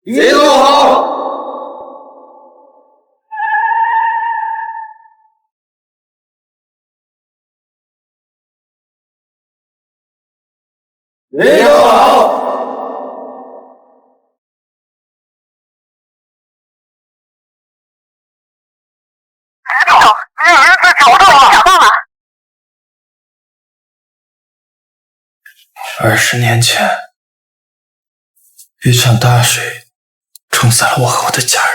李总好。李总好。李总，你儿子找到了。20年前，一场大水冲散了我和我的家人。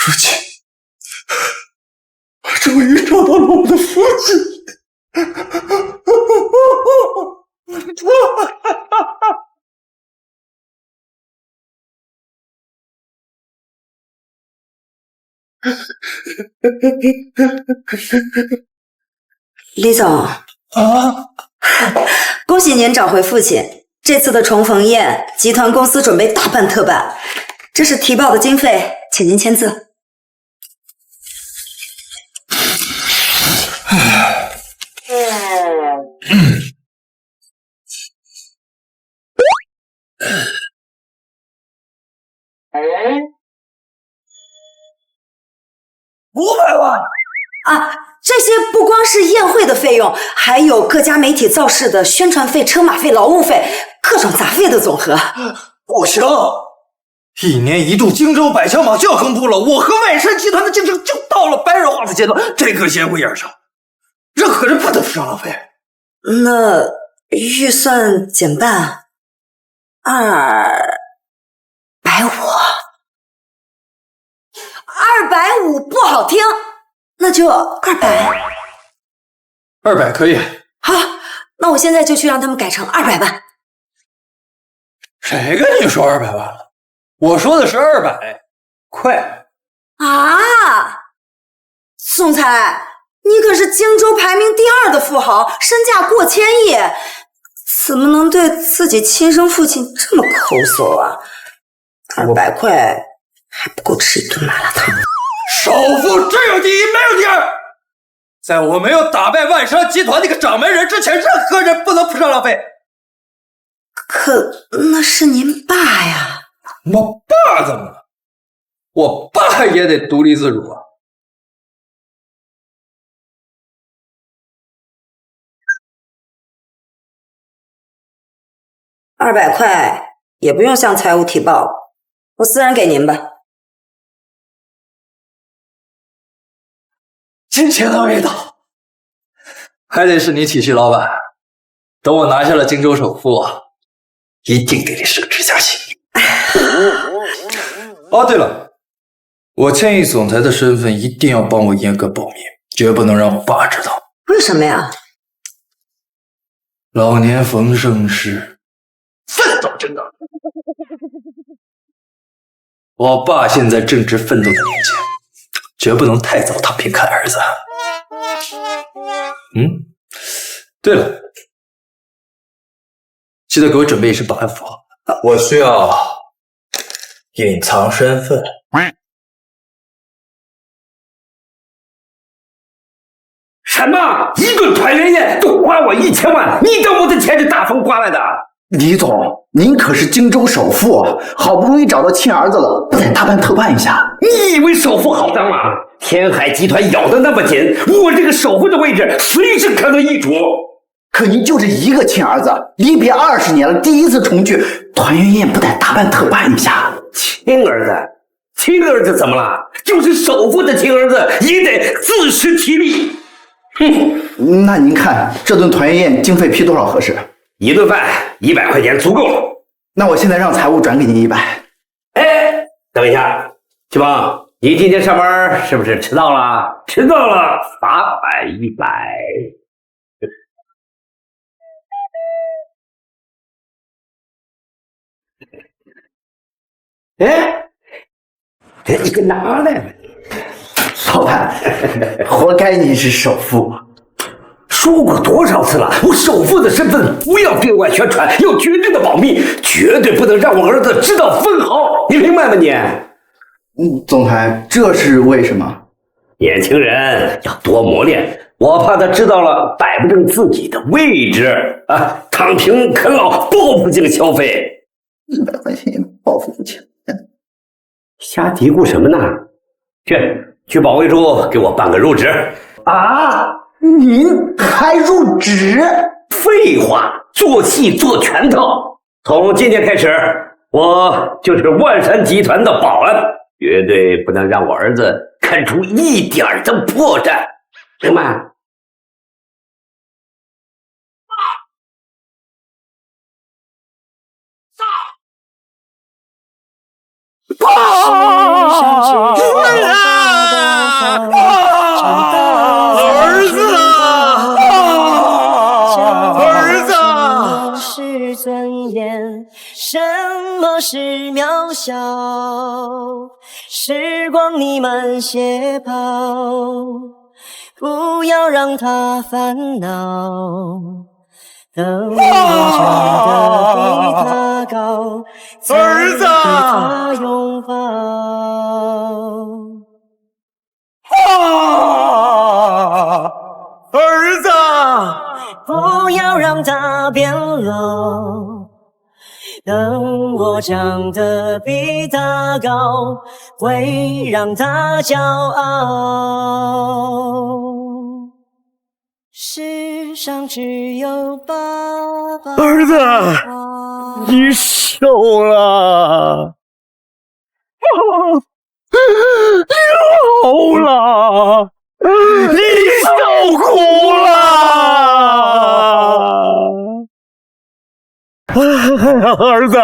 如今，我终于找到了我的父亲。李总恭喜您找回父亲。这次的重逢宴，集团公司准备大办特办，这是提报的经费，请您签字。500万啊！这些不光是宴会的费用，还有各家媒体造势的宣传费、车马费、劳务费，各种杂费的总和。不行，1年1度荆州百强榜就要公布了，我和万山集团的竞争就到了白热化的阶段，这个宴会宴上，任何人不得付上浪费。那预算减半，250不好听，那就200。200可以。好，那我现在就去让他们改成200万。谁跟你说200万了？我说的是200块。啊，总裁，你可是荆州排名第2的富豪，身价过千亿，怎么能对自己亲生父亲这么抠搜啊？200块还不够吃一顿麻辣烫。首富只有第一，没有第二。在我没有打败万商集团那个掌门人之前，任何人不能付上浪费。可那是您爸呀。我爸怎么了？我爸也得独立自主啊。200块也不用向财务提报，我私人给您吧。金钱的味道，还得是你体系老板。等我拿下了荆州首富，一定给你升职加薪。哦，对了，我建议总裁的身份一定要帮我严格保密，绝不能让我爸知道。为什么呀？老年逢盛世，奋斗真的。我爸现在正值奋斗的年纪，绝不能太早躺平看儿子。对了，记得给我准备一身保安服，我需要隐藏身份。什么？一顿团圆宴就花我1000万？你当我的钱是大风刮来的？李总，您可是荆州首富，好不容易找到亲儿子了，不得大办特办一下？你以为首富好当吗？天海集团咬得那么紧，我这个首富的位置随时可能易主。可您就这一个亲儿子，离别20年了，第一次重聚，团圆宴不得大办特办一下？亲儿子？亲儿子怎么了？就是首富的亲儿子也得自食其力。哼，那您看这顿团圆宴经费批多少合适？一顿饭100块钱足够了。那我现在让财务转给您100。哎，等一下，季邦，你今天上班是不是迟到了？迟到了，罚款100。哎，你给拿来了。老板，活该您是首富。说过多少次了，我首富的身份不要对外宣传，要绝对的保密，绝对不能让我儿子知道分毫，你明白吗你？总裁，这是为什么？年轻人要多磨练，我怕他知道了摆不正自己的位置啊，躺平啃老，报复性消费。100块钱也报复不起来。瞎嘀咕什么呢？去保卫处给我办个入职。啊！您还入职？废话，做戏做全套。从今天开始，我就是万山集团的保安，绝对不能让我儿子看出一点的破绽，明白？是尊严，什么是渺小？时光弥漫斜跑，不要让它烦恼。等我长得比他高，儿子，他拥抱。儿子，不要让它变老。等我长得比他高，会让他骄傲。世上只有爸爸。儿子，你瘦了，你老了，你受苦了。儿子，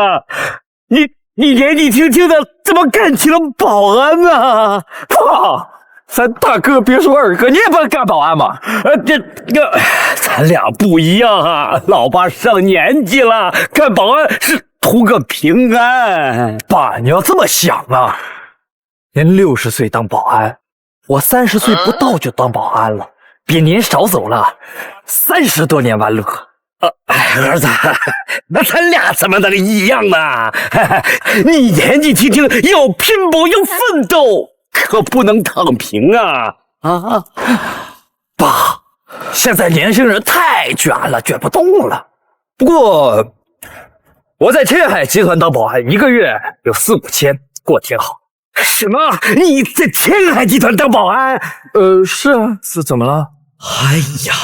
你年纪轻轻的，怎么干起了保安呢？爸，咱大哥别说二哥，你也不能干保安嘛。咱俩不一样啊！老爸上年纪了，干保安是图个平安。爸，你要这么想啊，您60岁当保安，我30岁不到就当保安了，比您少走了30多年弯路。儿子，那咱俩怎么能一样呢？你年纪轻轻要拼搏要奋斗，可不能躺平啊！爸，现在年轻人太卷了，卷不动了。不过我在天海集团当保安，1个月有4、5千，过挺好。什么？你在天海集团当保安？是啊，是怎么了？哎呀，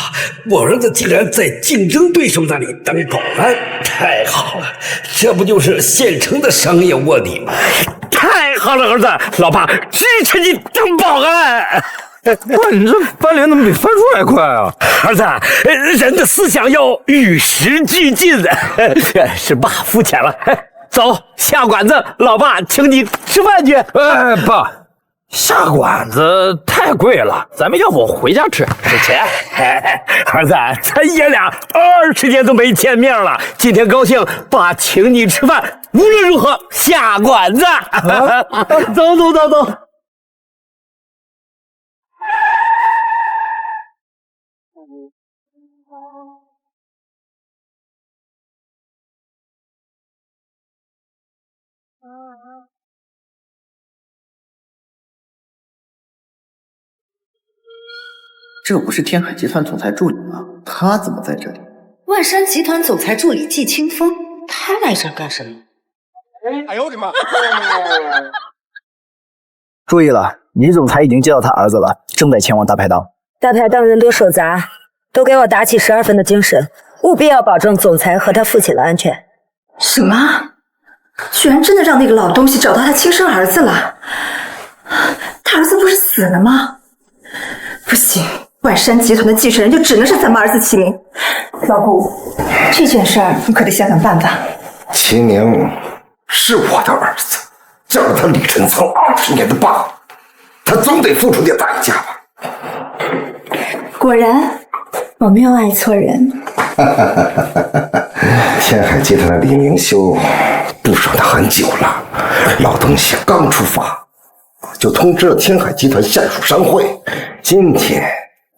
我儿子竟然在竞争对手那里当保安，太好了！这不就是现成的商业卧底吗？太好了，儿子，老爸支持你当保安。哇，你这翻脸怎么比翻书还快啊？儿子，人的思想要与时俱进，是爸肤浅了。走，下馆子，老爸请你吃饭去。爸，下馆子太贵了，咱们要不回家吃，省钱。儿子，咱爷俩20年都没见面了，今天高兴，爸请你吃饭，无论如何下馆子。走走走走。这不是天海集团总裁助理吗？他怎么在这里？万山集团总裁助理季清风，他来这儿干什么？哎呦我的妈！注意了，倪总裁已经接到他儿子了，正在前往大排档。大排档人多手杂，都给我打起12分的精神，务必要保证总裁和他父亲的安全。什么？居然真的让那个老东西找到他亲生儿子了？他儿子不是死了吗？不行，万山集团的继承人就只能是咱们儿子齐明。老顾，这件事儿你可得想想办法。齐明是我的儿子，叫了他李晨蹭20年的爸，他总得付出点代价吧。果然，我没有爱错人。天海集团的李明修不爽他很久了，老东西刚出发就通知了天海集团下属商会，今天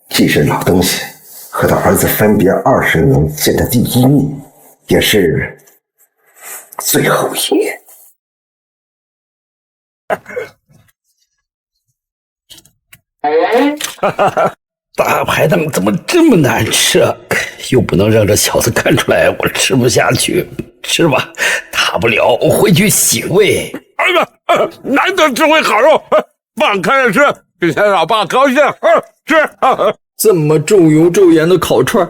既是老东西和他儿子分别20年见的第一面，也是最后一面。大排档怎么这么难吃啊？又不能让这小子看出来我吃不下去。吃吧，他大不了回去洗胃。儿子，难得吃回好肉，放开了吃，让老爸高兴。吃。这么重油重盐的烤串，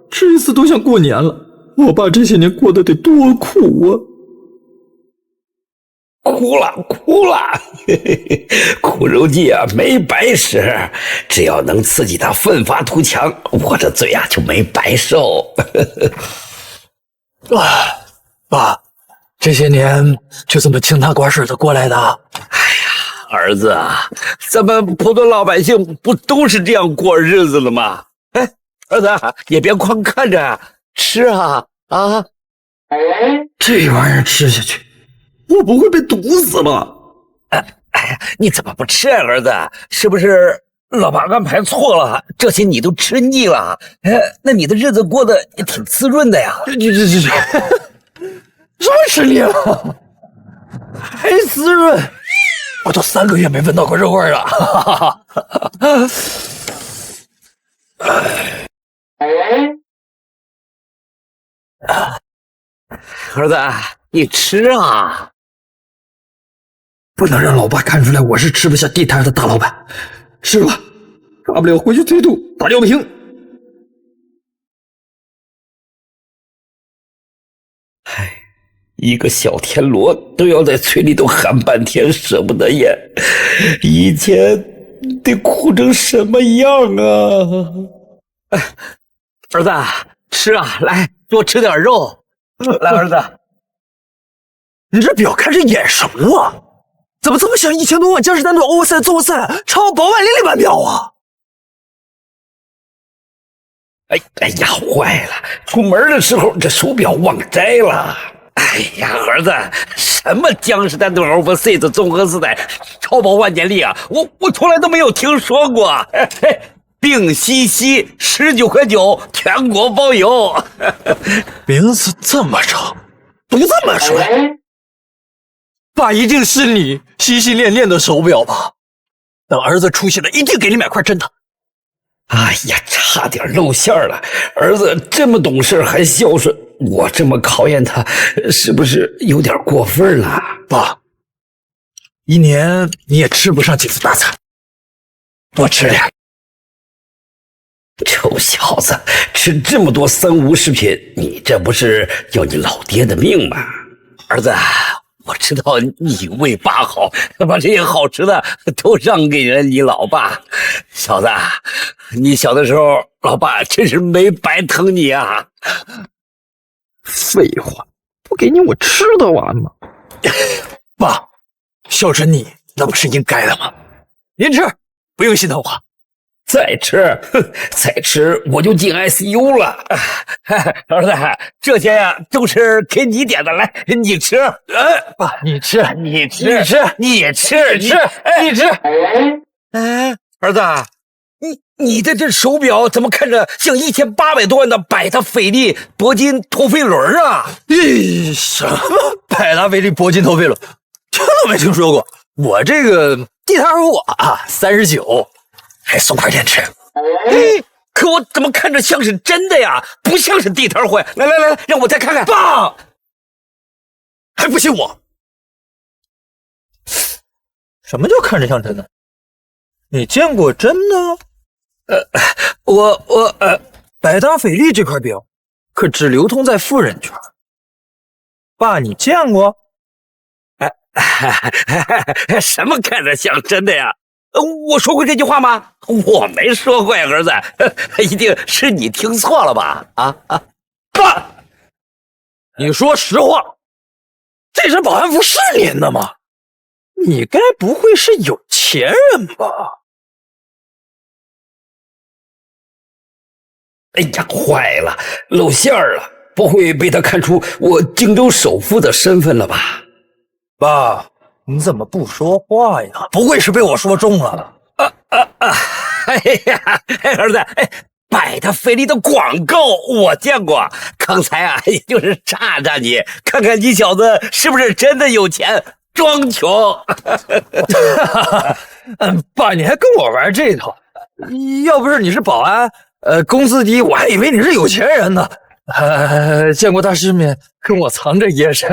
吃一次都像过年了。我爸这些年过得得多苦啊！哭了，嘿嘿嘿，苦肉计啊没白使，只要能刺激他奋发图强，我这罪啊就没白受。爸，这些年就这么清汤寡水的过来的。儿子啊，咱们普通老百姓不都是这样过日子的吗？哎，儿子也别光看着，吃啊！这玩意儿吃下去，我不会被毒死吧？哎呀，你怎么不吃啊，儿子？是不是老爸安排错了？这些你都吃腻了？那你的日子过得也挺滋润的呀。这什么吃腻了？还滋润？我都3个月没闻到过肉味了。儿子，你吃啊！不能让老爸看出来我是吃不下地摊的大老板。吃吧，大不了回去催吐打吊瓶。一个小田螺都要在嘴里头含半天，舍不得咽，以前得苦成什么样啊！儿子，吃啊，来多吃点肉。来，儿子，你这表看着眼熟啊，怎么这么像1000多万江诗丹顿欧文赛综合赛超薄万里里般表啊？哎呀，坏了！出门的时候这手表忘摘了。哎呀，儿子，什么江诗丹顿欧文赛的综合赛超薄万年历啊，我从来都没有听说过。病西西19.9块，全国包邮。名字这么长，读这么顺，爸一定是你心心念念的手表吧？等儿子出息了，一定给你买块真的。哎呀，差点露馅了！儿子这么懂事还孝顺，我这么考验他，是不是有点过分了？爸，一年你也吃不上几次大餐，多吃点。臭小子，吃这么多三无食品，你这不是要你老爹的命吗？儿子，我知道你为爸好，把这些好吃的都让给了你老爸。小子，你小的时候，老爸真是没白疼你啊！废话，不给你我吃得完吗？爸，孝顺你那不是应该的吗？您吃，不用心疼我。再吃我就进 ICU 了。儿子，这些呀都是给你点的，来，你吃。爸，你吃。儿子，你的这手表怎么看着像1800多万的百达翡丽铂金陀飞轮啊？什么百达翡丽铂金陀飞轮？听都没听说过。我这个地摊货啊，39。还送块电池。可我怎么看着像是真的呀？不像是地摊货。来，让我再看看。爸，还不信我？什么叫看着像真的？你见过真的？百达翡丽这块表可只流通在富人圈。爸，你见过？什么看着像真的呀？我说过这句话吗？我没说过呀，儿子，一定是你听错了吧？爸，你说实话，这身保安服是您的吗？你该不会是有钱人吧？哎呀，坏了，露馅了，不会被他看出我荆州首富的身份了吧？爸，你怎么不说话呀？不会是被我说中了？哎呀，儿子，百达翡丽的广告我见过，刚才啊，也就是炸炸你，看看你小子是不是真的有钱，装穷。爸，你还跟我玩这套？要不是你是保安，工资低，我还以为你是有钱人呢。见过大世面，跟我藏着掖着。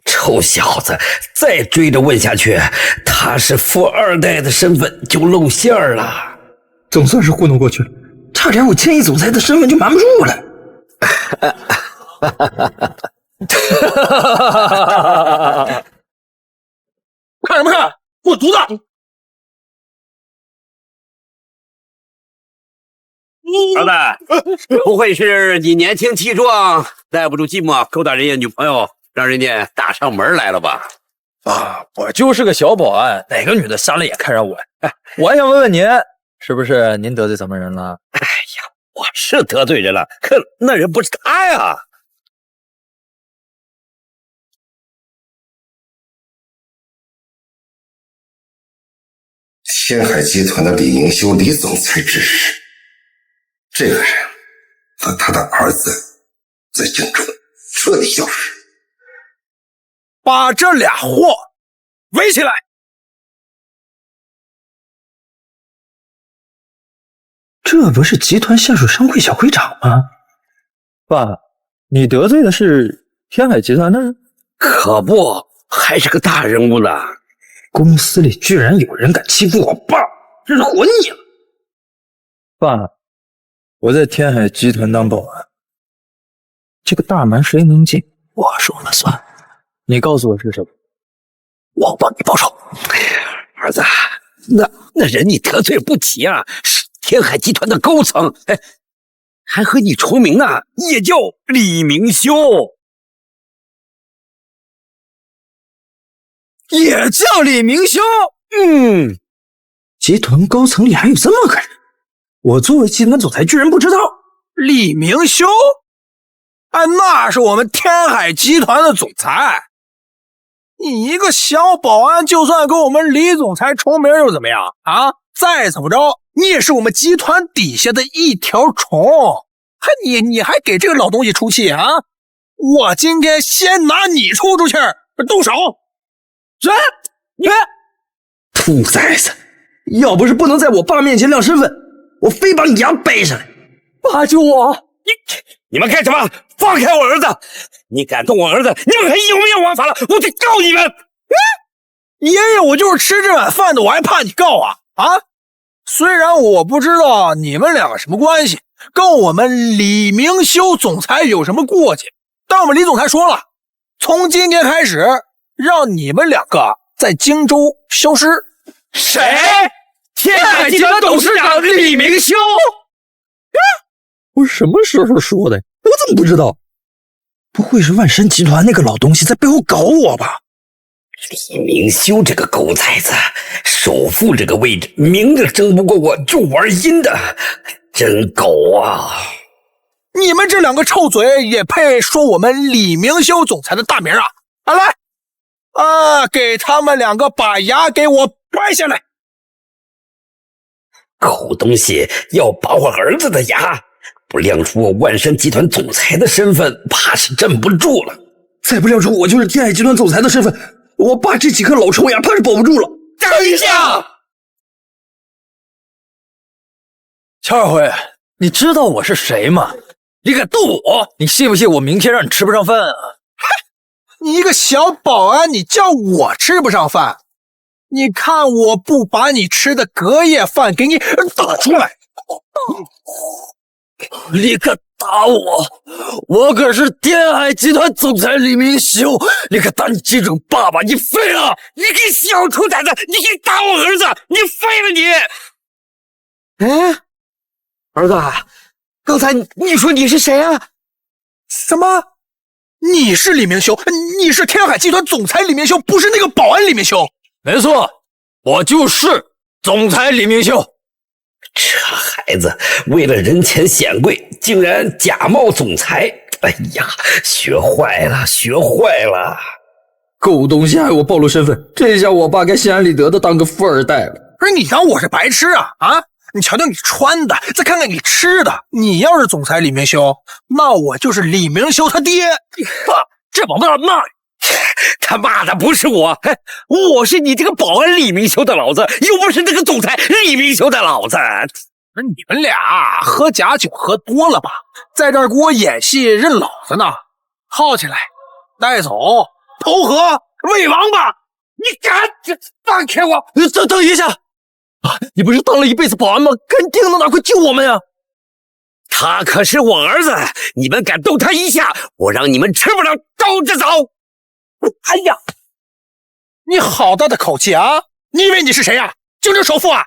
臭小子，再追着问下去，他是富二代的身份就露馅了。总算是糊弄过去了，差点我千亿总裁的身份就瞒不住了。看什么看？滚犊子！儿子，不会是你年轻气壮，耐不住寂寞，勾搭人家女朋友，让人家打上门来了吧？啊，我就是个小保安，哪个女的瞎了眼看上我？哎，我还想问问您，是不是您得罪什么人了？哎呀，我是得罪人了，可那人不是他呀。天海集团的李明修李总裁指使，这个人和他的儿子在京城彻底消失。把这俩货围起来！这不是集团下属商会小会长吗？爸，你得罪的是天海集团的人？可不，还是个大人物呢。公司里居然有人敢欺负我爸，真是活腻了。爸，我在天海集团当保安，这个大门谁能进，我说了算。你告诉我是什么，我帮你报仇。儿子，那人你得罪不起啊，是天海集团的高层，哎，还和你重名呢，也叫李明修。也叫李明修。集团高层里还有这么个人，我作为集团总裁居然不知道。李明修，哎，那是我们天海集团的总裁。你一个小保安，就算跟我们李总裁重名又怎么样啊？再怎么着，你也是我们集团底下的一条虫。你还给这个老东西出气啊？我今天先拿你出气儿，动手！你兔崽子，要不是不能在我爸面前亮身份，我非把你牙掰下来。爸救我！你们干什么？放开我儿子！你敢动我儿子，你们还有没有王法了？我得告你们！爷爷，我就是吃这碗饭的，我还怕你告啊？虽然我不知道你们两个什么关系，跟我们李明修总裁有什么过节，但我们李总裁说了，从今天开始让你们两个在荆州消失。谁？天海集团董事长李明修？我什么时候说的？我怎么不知道？不会是万山集团那个老东西在背后搞我吧？李明修这个狗崽子，首富这个位置，明着争不过我就玩阴的，真狗啊！你们这两个臭嘴也配说我们李明修总裁的大名啊？来，给他们两个把牙给我掰下来！狗东西要拔我儿子的牙，不亮出我万山集团总裁的身份，怕是镇不住了。再不亮出我就是天海集团总裁的身份，我爸这几颗老虫牙怕是保不住了。等一下，乔二辉，你知道我是谁吗？你敢动我，你信不信我明天让你吃不上饭啊？你一个小保安，你叫我吃不上饭？你看我不把你吃的隔夜饭给你打出来！你敢打我？我可是天海集团总裁李明修，你敢打你这种爸爸，你废了！你个小兔崽子，你敢打我儿子，你废了你！哎，儿子，刚才你说你是谁啊？什么？你是李明修？你是天海集团总裁李明修，不是那个保安李明修？没错，我就是总裁李明修。这孩子为了人前显贵，竟然假冒总裁！哎呀，学坏了，学坏了！狗东西害我暴露身份，这下我爸该心安理得的当个富二代了。不是你当我是白痴啊？你瞧瞧你穿的，再看看你吃的，你要是总裁李明修，那我就是李明修他爹。爸，这王八蛋骂他骂的不是我，我是你这个保安李明修的老子，又不是那个总裁李明修的老子。那你们俩喝假酒喝多了吧？在这儿给我演戏认老子呢？铐起来，带走，投河喂王八！你敢放开我！等一下啊！你不是当了一辈子保安吗？肯定能拿快救我们呀！他可是我儿子，你们敢动他一下，我让你们吃不了兜着走！哎呀，你好大的口气啊！你以为你是谁呀？京城首富啊！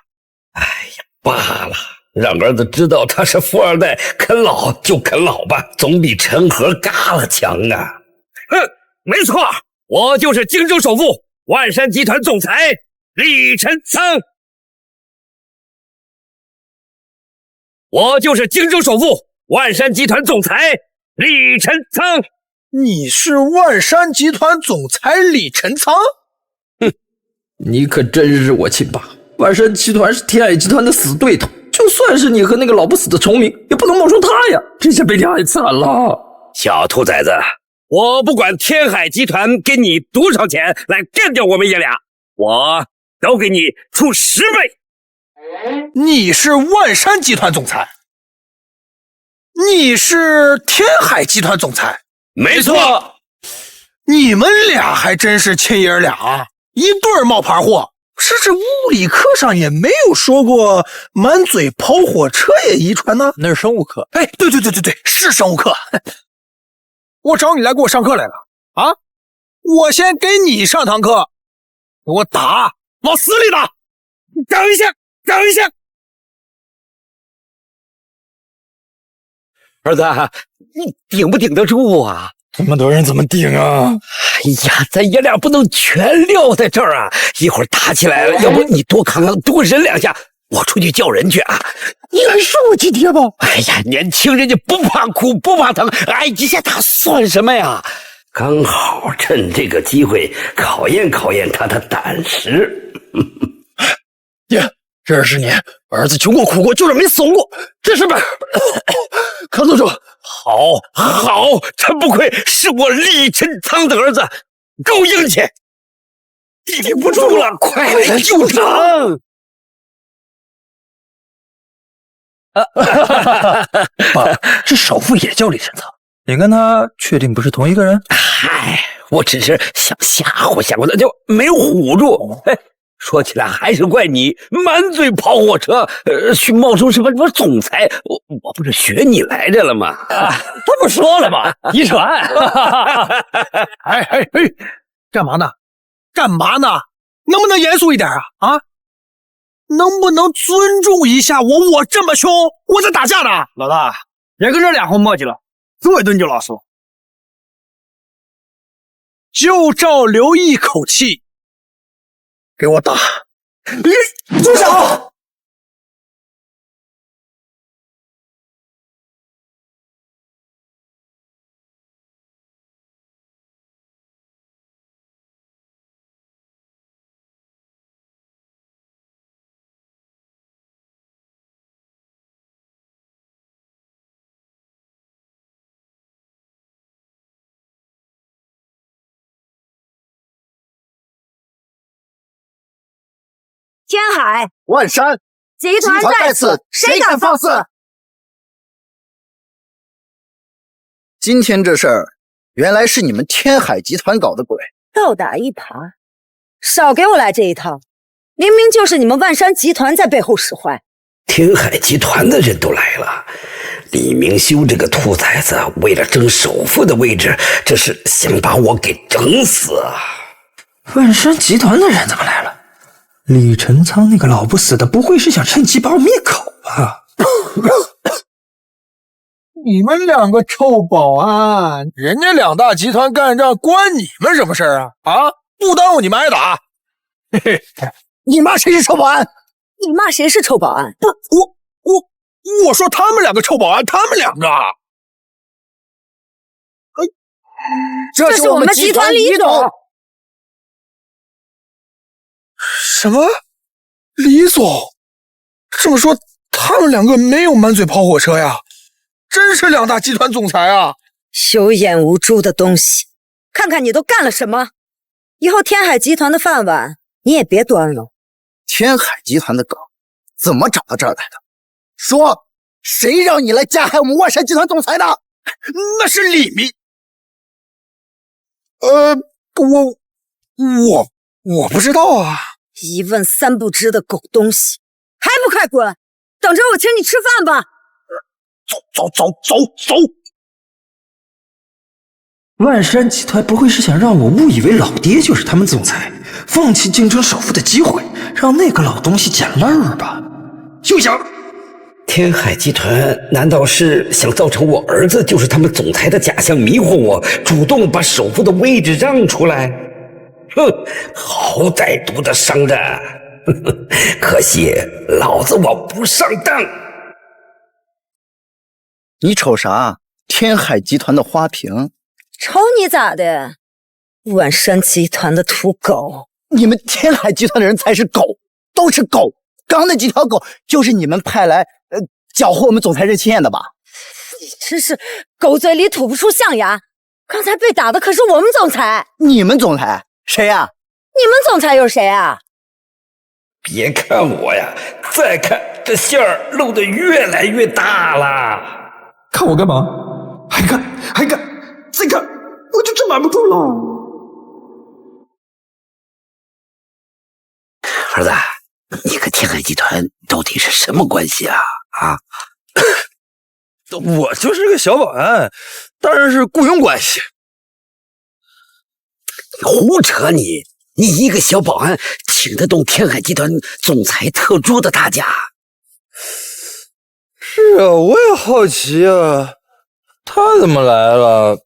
哎呀，罢了，让儿子知道他是富二代，啃老就啃老吧，总比陈河嘎了强啊！没错，我就是京州首富，万山集团总裁李晨仓。我就是京州首富，万山集团总裁李晨仓。你是万山集团总裁李晨仓？哼，你可真是我亲爸！万山集团是天海集团的死对头，就算是你和那个老不死的崇明，也不能冒充他呀！这下被你害惨了。小兔崽子，我不管天海集团给你多少钱来干掉我们爷俩，我都给你出10倍。你是万山集团总裁，你是天海集团总裁，没错。你们俩还真是亲爷俩啊，一对冒牌货。是这物理课上也没有说过满嘴跑火车也遗传呢？那是生物课。哎，对，是生物课。我找你来给我上课来了啊！我先给你上堂课，给我打，往死里打！等一下。儿子，你顶不顶得住啊？这么多人怎么顶啊？哎呀，咱爷俩不能全撂在这儿啊！一会儿打起来了，要不你多扛扛，多忍2下，我出去叫人去啊！你还是我亲爹吧？哎呀，年轻人家不怕苦，不怕疼，挨一下打算什么呀？刚好趁这个机会考验考验他的胆识。爹，这是你儿子穷过苦过，就是没怂过，这是本扛得住。好，真不愧是我李晨仓的儿子，够硬气！顶不住了，快来救场！爸，这首富也叫李晨仓，你跟他确定不是同一个人？嗨，我只是想吓唬吓唬他，就没唬住。哎，说起来还是怪你满嘴跑火车，去冒充什么总裁，我不是学你来着了吗？他不说了吗？遗传。哎，干嘛呢？能不能严肃一点啊？啊，能不能尊重一下我？我这么凶，我在打架呢。老大，别跟这俩混磨叽了，揍一顿就老实。就照留一口气，给我打！住手！天海万山集团在此，谁敢放肆？今天这事儿，原来是你们天海集团搞的鬼。倒打一耙，少给我来这一套！明明就是你们万山集团在背后使坏。天海集团的人都来了，李明修这个兔崽子为了争首富的位置，这是想把我给整死啊！万山集团的人怎么来了？李晨仓那个老不死的，不会是想趁机把我灭口吧？你们两个臭保安，人家2大集团干仗关你们什么事啊？啊，不耽误你们挨打。嘿嘿，你骂谁是臭保安？你骂谁是臭保安？不是我说他们2个臭保安，他们2个。这是我们集团李总。什么？李总？这么说，他们2个没有满嘴跑火车呀？真是2大集团总裁啊！有眼无珠的东西，看看你都干了什么！以后天海集团的饭碗你也别端了。天海集团的梗怎么找到这儿来的？说，谁让你来加害我们万山集团总裁的？那是李明。我不知道啊。一问三不知的狗东西，还不快滚！等着我请你吃饭吧。走！万山集团不会是想让我误以为老爹就是他们总裁，放弃竞争首富的机会，让那个老东西捡漏儿吧？休想！天海集团难道是想造成我儿子就是他们总裁的假象，迷惑我，主动把首富的位置让出来？哼，好歹毒的商人！可惜老子我不上当。你瞅啥？天海集团的花瓶？瞅你咋的？万山集团的土狗！你们天海集团的人才是狗，都是狗。刚那几条狗就是你们派来搅和我们总裁任清燕的吧？你真是狗嘴里吐不出象牙！刚才被打的可是我们总裁。你们总裁谁呀？你们总裁有谁啊？别看我呀，再看这馅儿露得越来越大了。看我干嘛？还看，再看，我就真瞒不住了。儿子，你和天海集团到底是什么关系啊？啊？我就是个小保安，当然是雇佣关系。胡扯你！你一个小保安请得动天海集团总裁特助的大家？是啊，我也好奇啊，他怎么来了？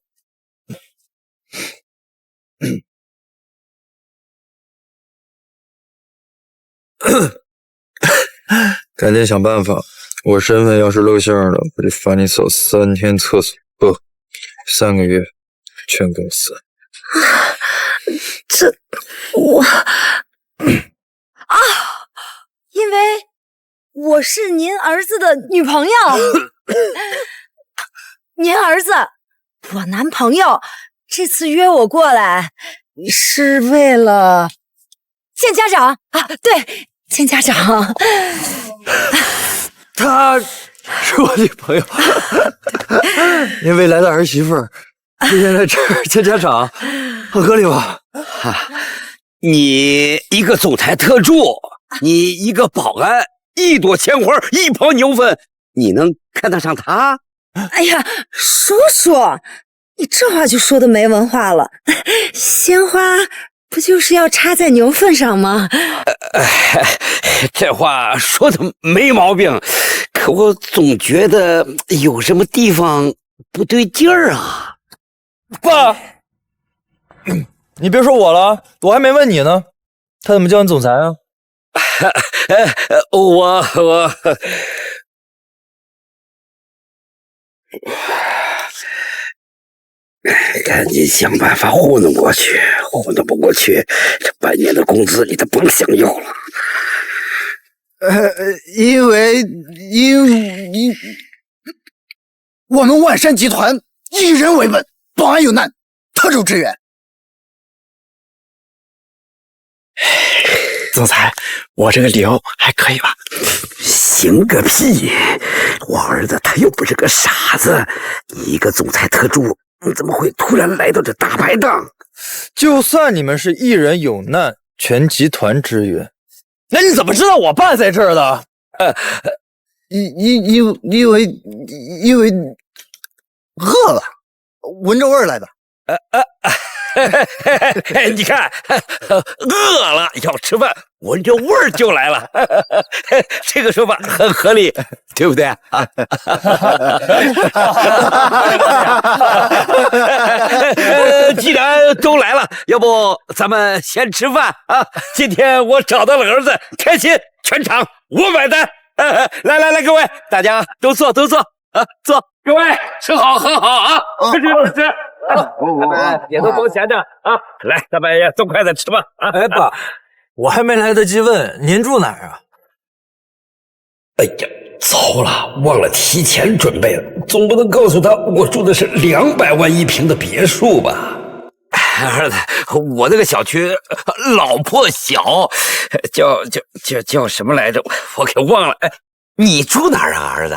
赶紧想办法，我身份要是露馅了，我就罚你扫3天厕所，不，3个月，全公司。这我因为我是您儿子的女朋友。您儿子，我男朋友这次约我过来是为了见家长啊，对，见家长。她是我女朋友，您未来的儿媳妇儿，今天在这儿见家长，很合理吧？你一个总裁特助，你一个保安，一朵鲜花，一泡牛粪，你能看得上他？哎呀，叔叔，你这话就说的没文化了。鲜花不就是要插在牛粪上吗？这话说的没毛病，可我总觉得有什么地方不对劲儿啊。爸，你别说我了，我还没问你呢，他怎么叫你总裁啊？我赶紧想办法糊弄过去，糊弄不过去，这半年的工资你都甭想要了。因为我们万山集团以人为本，保安有难，特助支援。总裁，我这个理由还可以吧？行个屁！我儿子他又不是个傻子，你一个总裁特助，你怎么会突然来到这大排档？就算你们是一人有难，全集团支援，那你怎么知道我爸在这儿的？因为饿了，闻着味儿来的。你看，饿了要吃饭，闻着味儿就来了，这个说法很合理，对不对啊？既然都来了，要不咱们先吃饭啊？今天我找到了儿子，开心，全场我买单。来，各位，大家都坐啊，坐，各位吃好喝好啊，吃。也都甭闲着啊！来，大半夜动筷子吃吧！啊，哎，爸，我还没来得及问您住哪儿啊？哎呀，糟了，忘了提前准备了，总不能告诉他我住的是200万1平的别墅吧？儿子，我那个小区老破小，叫什么来着？我给忘了。哎，你住哪儿啊，儿子？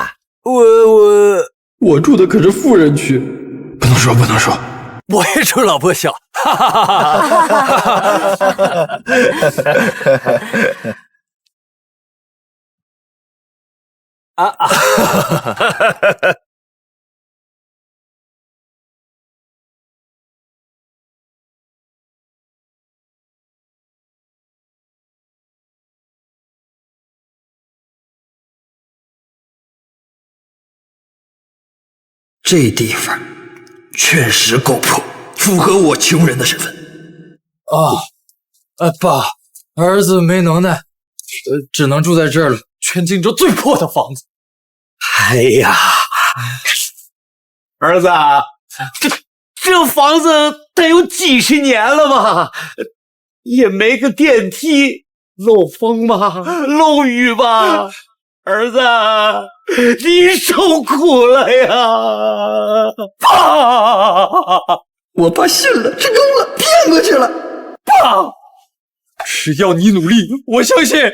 我住的可是富人区，不能说不能说。我也住老破小。哈哈哈哈哈！这地方确实够破，符合我穷人的身份。爸，儿子没能耐，只能住在这儿了。全荆州最破的房子。哎呀，儿子，这房子得有几十年了吧？也没个电梯，漏风吧，漏雨吧？儿子，你受苦了呀！爸，我爸信了，成功了，骗过去了。爸，只要你努力，我相信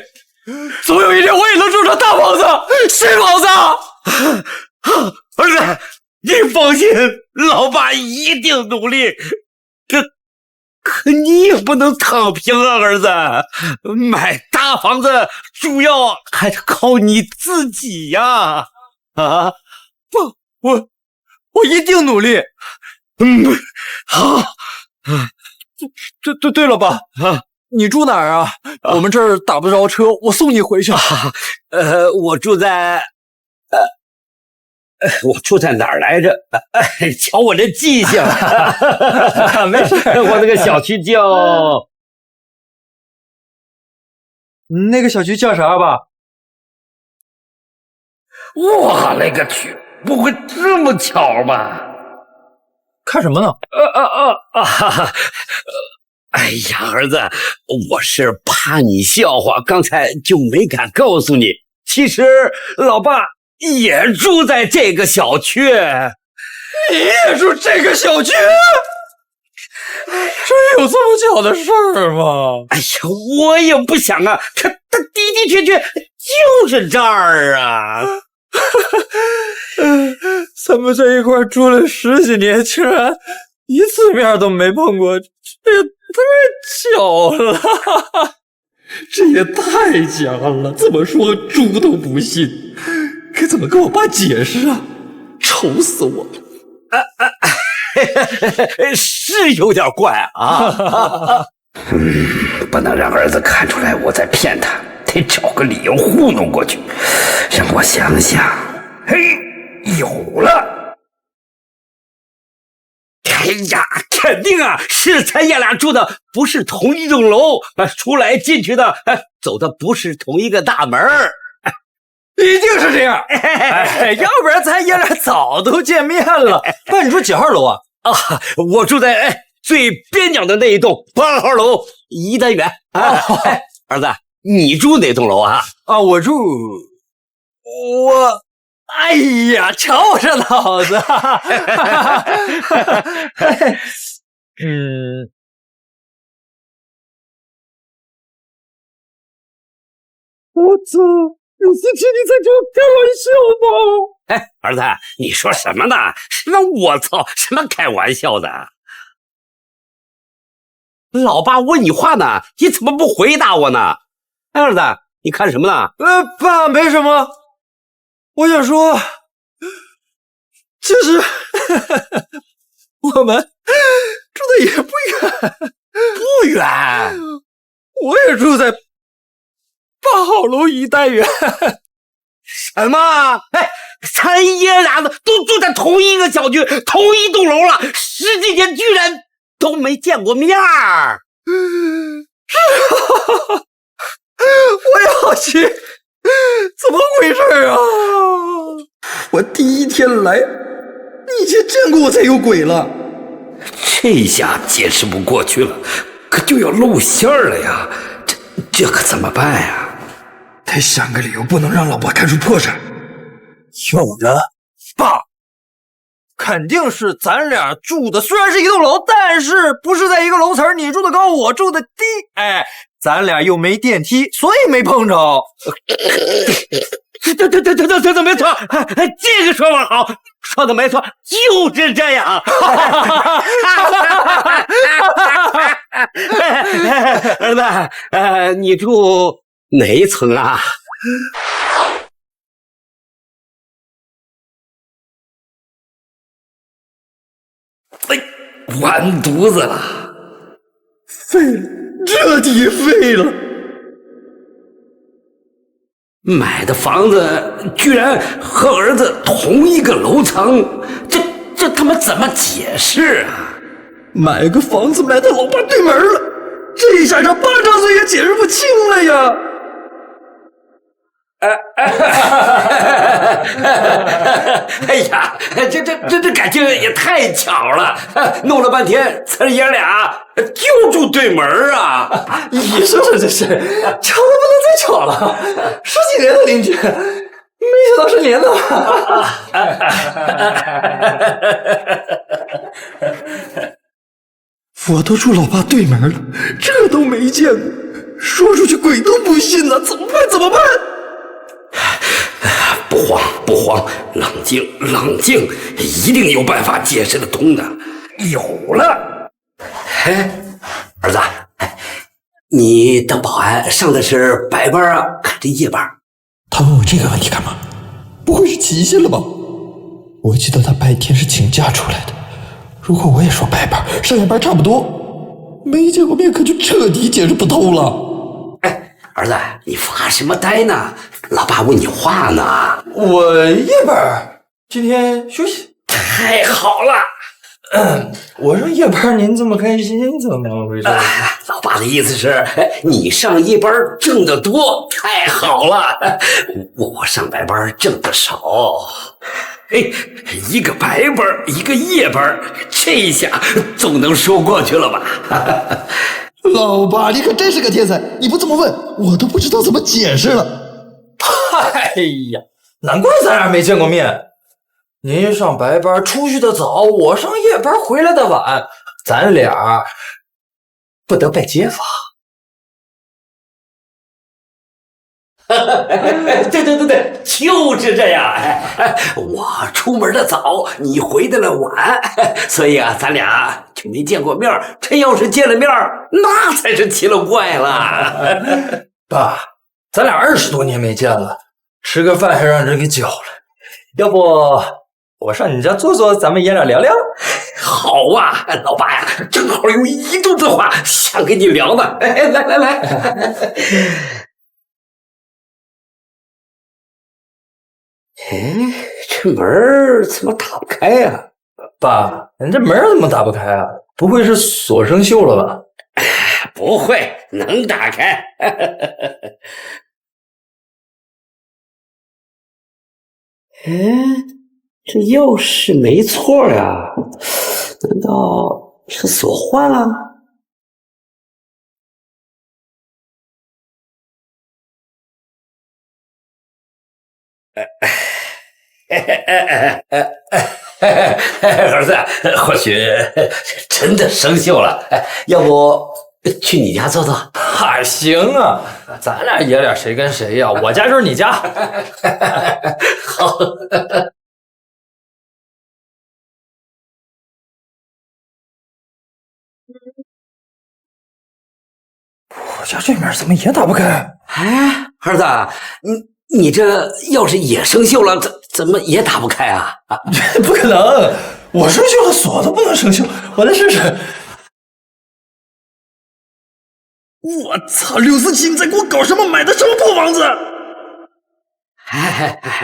总有一天我也能住上大房子、新房子。儿子，你放心，老爸一定努力。可你也不能躺平啊，儿子！买大房子主要还是靠你自己呀！啊，不，我一定努力。好。对了，爸，你住哪儿啊？我们这儿打不着车，我送你回去。我住在哪儿来着？瞧我这记性。没事，我那个小区叫……那个小区叫啥吧？我勒个去！不会这么巧吧？看什么呢？哎呀，儿子，我是怕你笑话，刚才就没敢告诉你。其实老爸也住在这个小区。你也住这个小区？真有这么巧的事儿吗？哎呀，我也不想啊，他的确就是这儿啊。咱们在一块住了10几年，竟然一次面都没碰过，这也太巧了！这也太假了，怎么说猪都不信，该怎么跟我爸解释啊？愁死我了！是有点怪啊。不能让儿子看出来我在骗他，得找个理由糊弄过去。让我想想，嘿，有了！哎呀，肯定啊，是咱爷俩住的不是同一栋楼，出来进去的，走的不是同一个大门。一定是这样，要不然咱爷俩早都见面了。爸，你住几号楼啊？我住在最边角的那一栋8号楼1单元。儿子，你住哪栋楼啊？我，哎呀，瞧我这脑子！我操！有事情你在跟我开玩笑吗？儿子，你说什么呢？什么我操？什么开玩笑的？老爸问你话呢，你怎么不回答我呢？儿子，你看什么呢？爸，没什么。我想说，其实我们住的也不远，不远。我也住在8号楼1单元。什么？咱爷俩都住在同一个小区、同一栋楼了，10几年居然都没见过面儿。我也好奇，怎么回事啊？我第一天来，你已经见过我才有鬼了。这下解释不过去了，可就要露馅了呀！这可怎么办呀？得想个理由，不能让老爸看出破绽。有了，爸，肯定是咱俩住的虽然是一栋楼，但是不是在一个楼层，你住的高，我住的低。咱俩又没电梯，所以没碰着。这没错，这个说法好，说的没错，就是这样。儿子，你住哪一层啊？哎，完犊子了，废了，彻底废了。买的房子居然和儿子同一个楼层，这他妈怎么解释啊？买个房子买到老爸对门了，这下这8张嘴也解释不清了呀！哎呀，这感情也太巧了，弄了半天，咱爷俩就住对门啊！你说说这是，巧的不能再巧了，10几年的邻居，没想到是连的我都住老爸对门了，这都没见过，说出去鬼都不信呢，怎么办？不慌，冷静，一定有办法解释得通的。有了，哎，儿子，你当保安上的是白班啊，还是夜班？他问我这个问题干嘛？不会是起疑心了吧？我记得他白天是请假出来的，如果我也说白班，上夜班差不多，没见过面可就彻底解释不透了。哎，儿子，你发什么呆呢？老爸问你话呢。我夜班，今天休息。太好了。我说夜班您这么开心，怎么回事？老爸的意思是，你上夜班挣得多，太好了。我上白班挣得少。嘿，一个白班，一个夜班，这一下总能说过去了吧？老爸，你可真是个天才！你不这么问，我都不知道怎么解释了。哎呀，难怪咱俩没见过面。您上白班出去的早，我上夜班回来的晚，咱俩不得拜街坊。对，就是这样。我出门的早，你回来的晚，所以啊，咱俩就没见过面。真要是见了面，那才是奇了怪了。爸，咱俩20多年没见了，吃个饭还让人给搅了。要不我上你家坐坐，咱们爷俩聊聊。好啊，老爸呀，正好有一肚子话想跟你聊呢。来。这门怎么打不开呀？爸，你这门怎么打不开啊？不会是锁生锈了吧？不会，能打开。这钥匙没错呀，难道是锁坏了？儿子，或许真的生锈了，要不去你家坐坐？行啊，咱俩爷俩谁跟谁呀？我家就是你家。好。我家这门怎么也打不开？哎，儿子，你这钥匙也生锈了，怎么也打不开啊？不可能，我生锈了，锁都不能生锈。我再试试。我操，647，你在给我搞什么？买的什么破房子？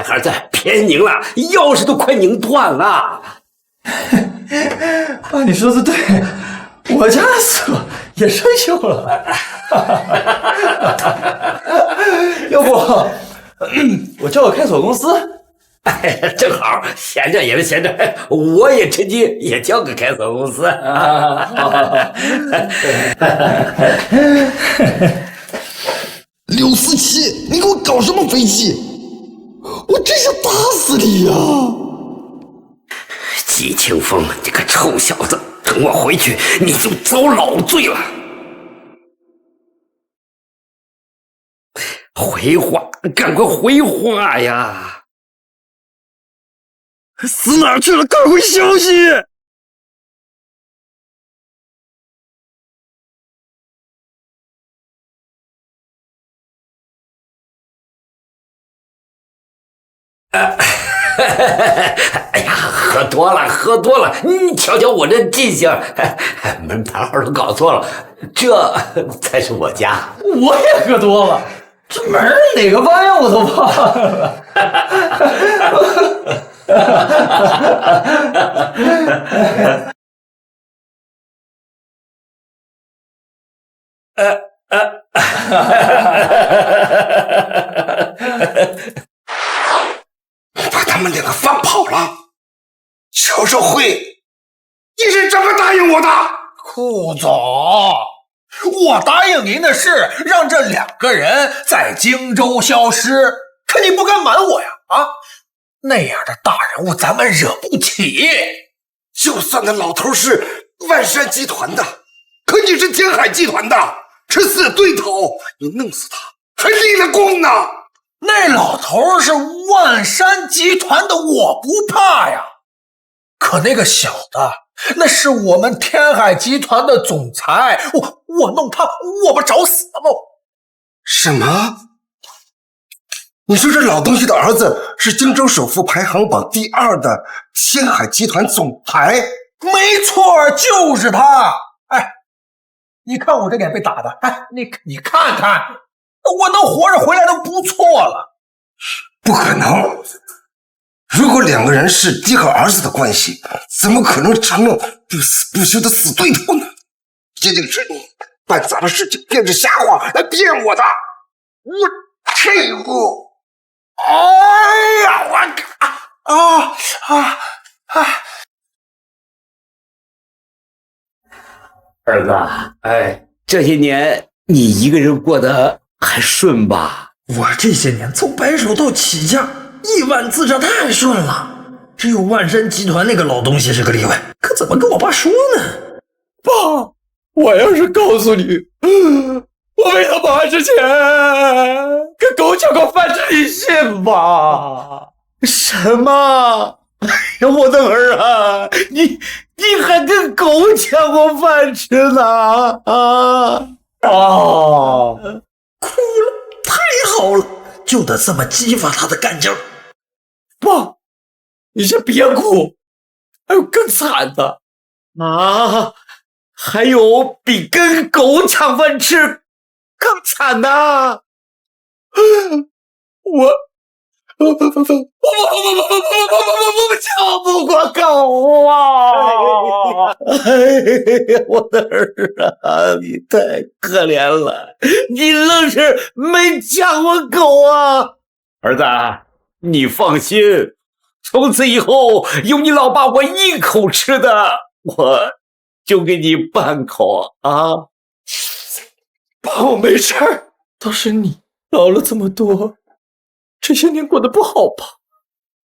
儿子，别拧了，钥匙都快拧断了。爸，你说的对，我家的锁也生锈了。要不我叫个开锁公司？正好闲着也是闲着，我也趁机也叫个开锁公司。647，你给我搞什么飞机？我真想打死你呀！季清风，这个臭小子，等我回去你就遭老罪了。回话，赶快回话呀！死哪儿去了？赶回消息！哎呀，喝多了！你瞧瞧我这记性，门牌号都搞错了，这才是我家。我也喝多了，这门哪个方向我都忘了。把他们两个放跑了。销售会，你是怎么答应我的？库总，我答应您的是让这两个人在荆州消失，可你不敢瞒我呀！啊，那样的大人物咱们惹不起。就算那老头是万山集团的，可你是天海集团的，是死对头，你弄死他还立了功呢。那老头是万山集团的，我不怕呀。可那个小的，那是我们天海集团的总裁，我弄他，我不找死吗？什么？你说这老东西的儿子是荆州首富排行榜第2的天海集团总裁？没错，就是他。哎，你看我这脸被打的，哎，你看看，我能活着回来都不错了。不可能！如果两个人是爹和儿子的关系，怎么可能成了不死不休的死对头呢？一定是你办砸了事情，编着瞎话来骗我的！我这不……哎呀，儿子，哎，这些年你一个人过得还顺吧？我这些年从白手到起家，亿万自这太顺了。只有万山集团那个老东西是个例外，可怎么跟我爸说呢？爸，我要是告诉你，我为他保安之前跟狗抢过饭吃，你信吗？什么？哎呀，我的儿啊，你还跟狗抢过饭吃呢？哭了，太好了，就得这么激发他的干劲儿。爸，你先别哭，还有更惨的啊！还有比跟狗抢饭吃更惨的。我抢不过狗啊！哎呀，我的儿啊，你太可怜了，你愣是没抢过狗啊！儿子，你放心，从此以后有你老爸我一口吃的，我就给你半口啊！爸，我没事儿，倒是你老了这么多，这些年过得不好吧？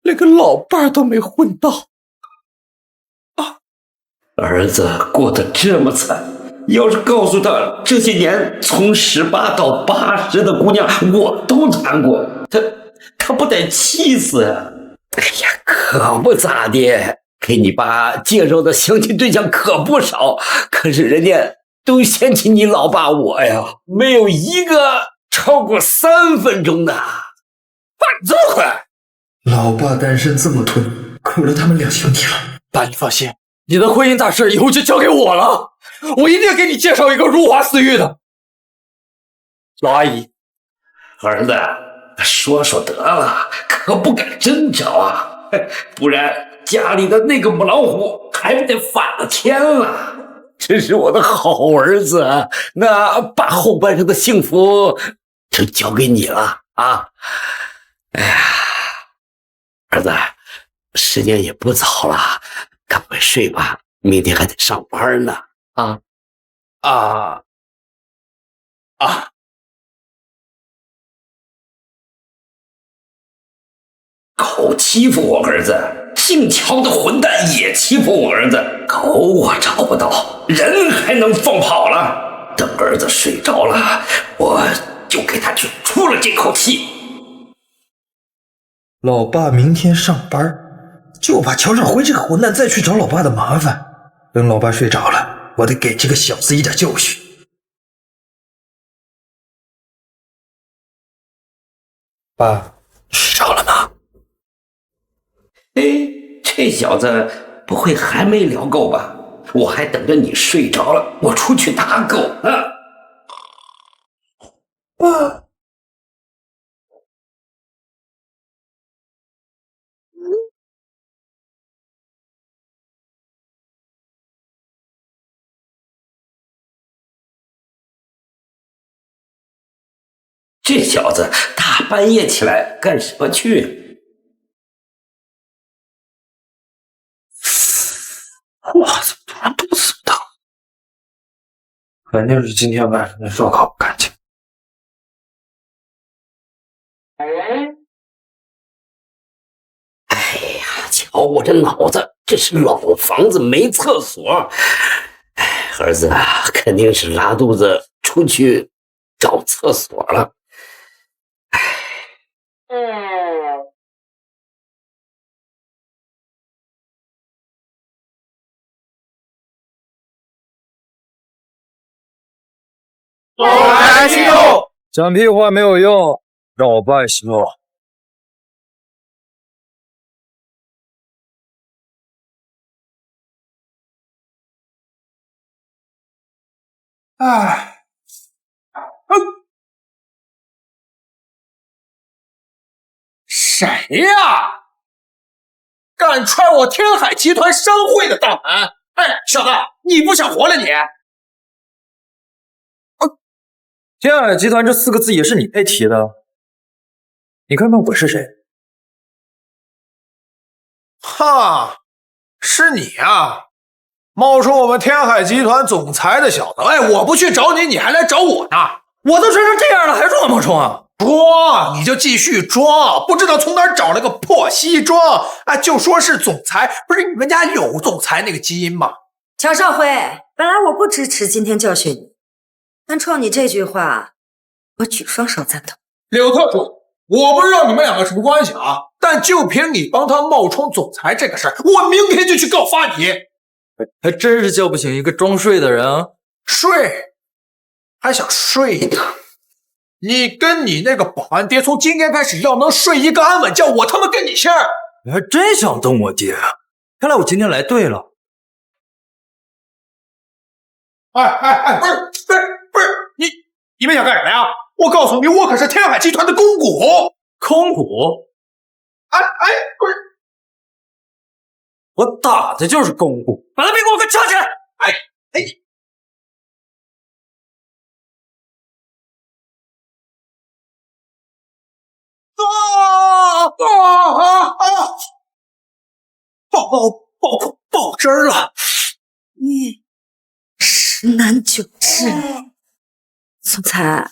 连个老伴都没混到。儿子过得这么惨，要是告诉他这些年从18到80的姑娘我都谈过，他不得气死啊！哎呀，可不咋的，给你爸介绍的相亲对象可不少，可是人家都嫌弃你老爸我呀，没有一个超过3分钟的。爸，你这么快？老爸单身这么吞，苦了他们两兄弟了。爸，你放心，你的婚姻大事以后就交给我了，我一定给你介绍一个如花似玉的老阿姨。儿子，说说得了，可不敢真找啊，不然家里的那个母老虎还不得反了天了。真是我的好儿子，那把后半生的幸福就交给你了啊！哎呀，儿子，时间也不早了，赶快睡吧，明天还得上班呢。狗欺负我儿子，姓乔的混蛋也欺负我儿子。狗我找不到，人还能放跑了。等儿子睡着了，我就给他去出了这口气。老爸明天上班，就怕乔少辉这个混蛋再去找老爸的麻烦。等老爸睡着了，我得给这个小子一点教训。爸，睡着了吗？哎，这小子不会还没聊够吧？我还等着你睡着了，我出去打狗呢。爸。这小子大半夜起来干什么去？我怎么突然肚子疼？肯定是今天晚上的烧烤不干净。哎呀，瞧我这脑子，这是老房子没厕所。哎，儿子啊，肯定是拉肚子出去找厕所了。总裁息怒，讲屁话没有用，让我爸息怒。哎，谁呀？敢踹我天海集团商会的大门！哎，小子，你不想活了你？天海集团这4个字也是你配提的？你看看我是谁？哈，是你呀！冒充我们天海集团总裁的小子，哎，我不去找你，你还来找我呢？我都穿成这样了，还说我冒充啊？装，你就继续装，不知道从哪儿找了个破西装，哎，就说是总裁，不是你们家有总裁那个基因吗？乔少辉，本来我不支持今天教训你，但冲你这句话，我举双手赞同。柳特助，我不知道你们两个什么关系啊，但就凭你帮他冒充总裁这个事儿，我明天就去告发你。还真是叫不醒一个装睡的人啊！睡？还想睡呢？你跟你那个保安爹从今天开始要能睡一个安稳觉，我他妈跟你姓儿！你还真想动我爹啊！看来我今天来对了。哎，不是，你们想干什么呀？我告诉你，我可是天海集团的公股。空股？不是，我打的就是公股，把他别给我给掐起来！爆汁儿了！十男九痔，总裁，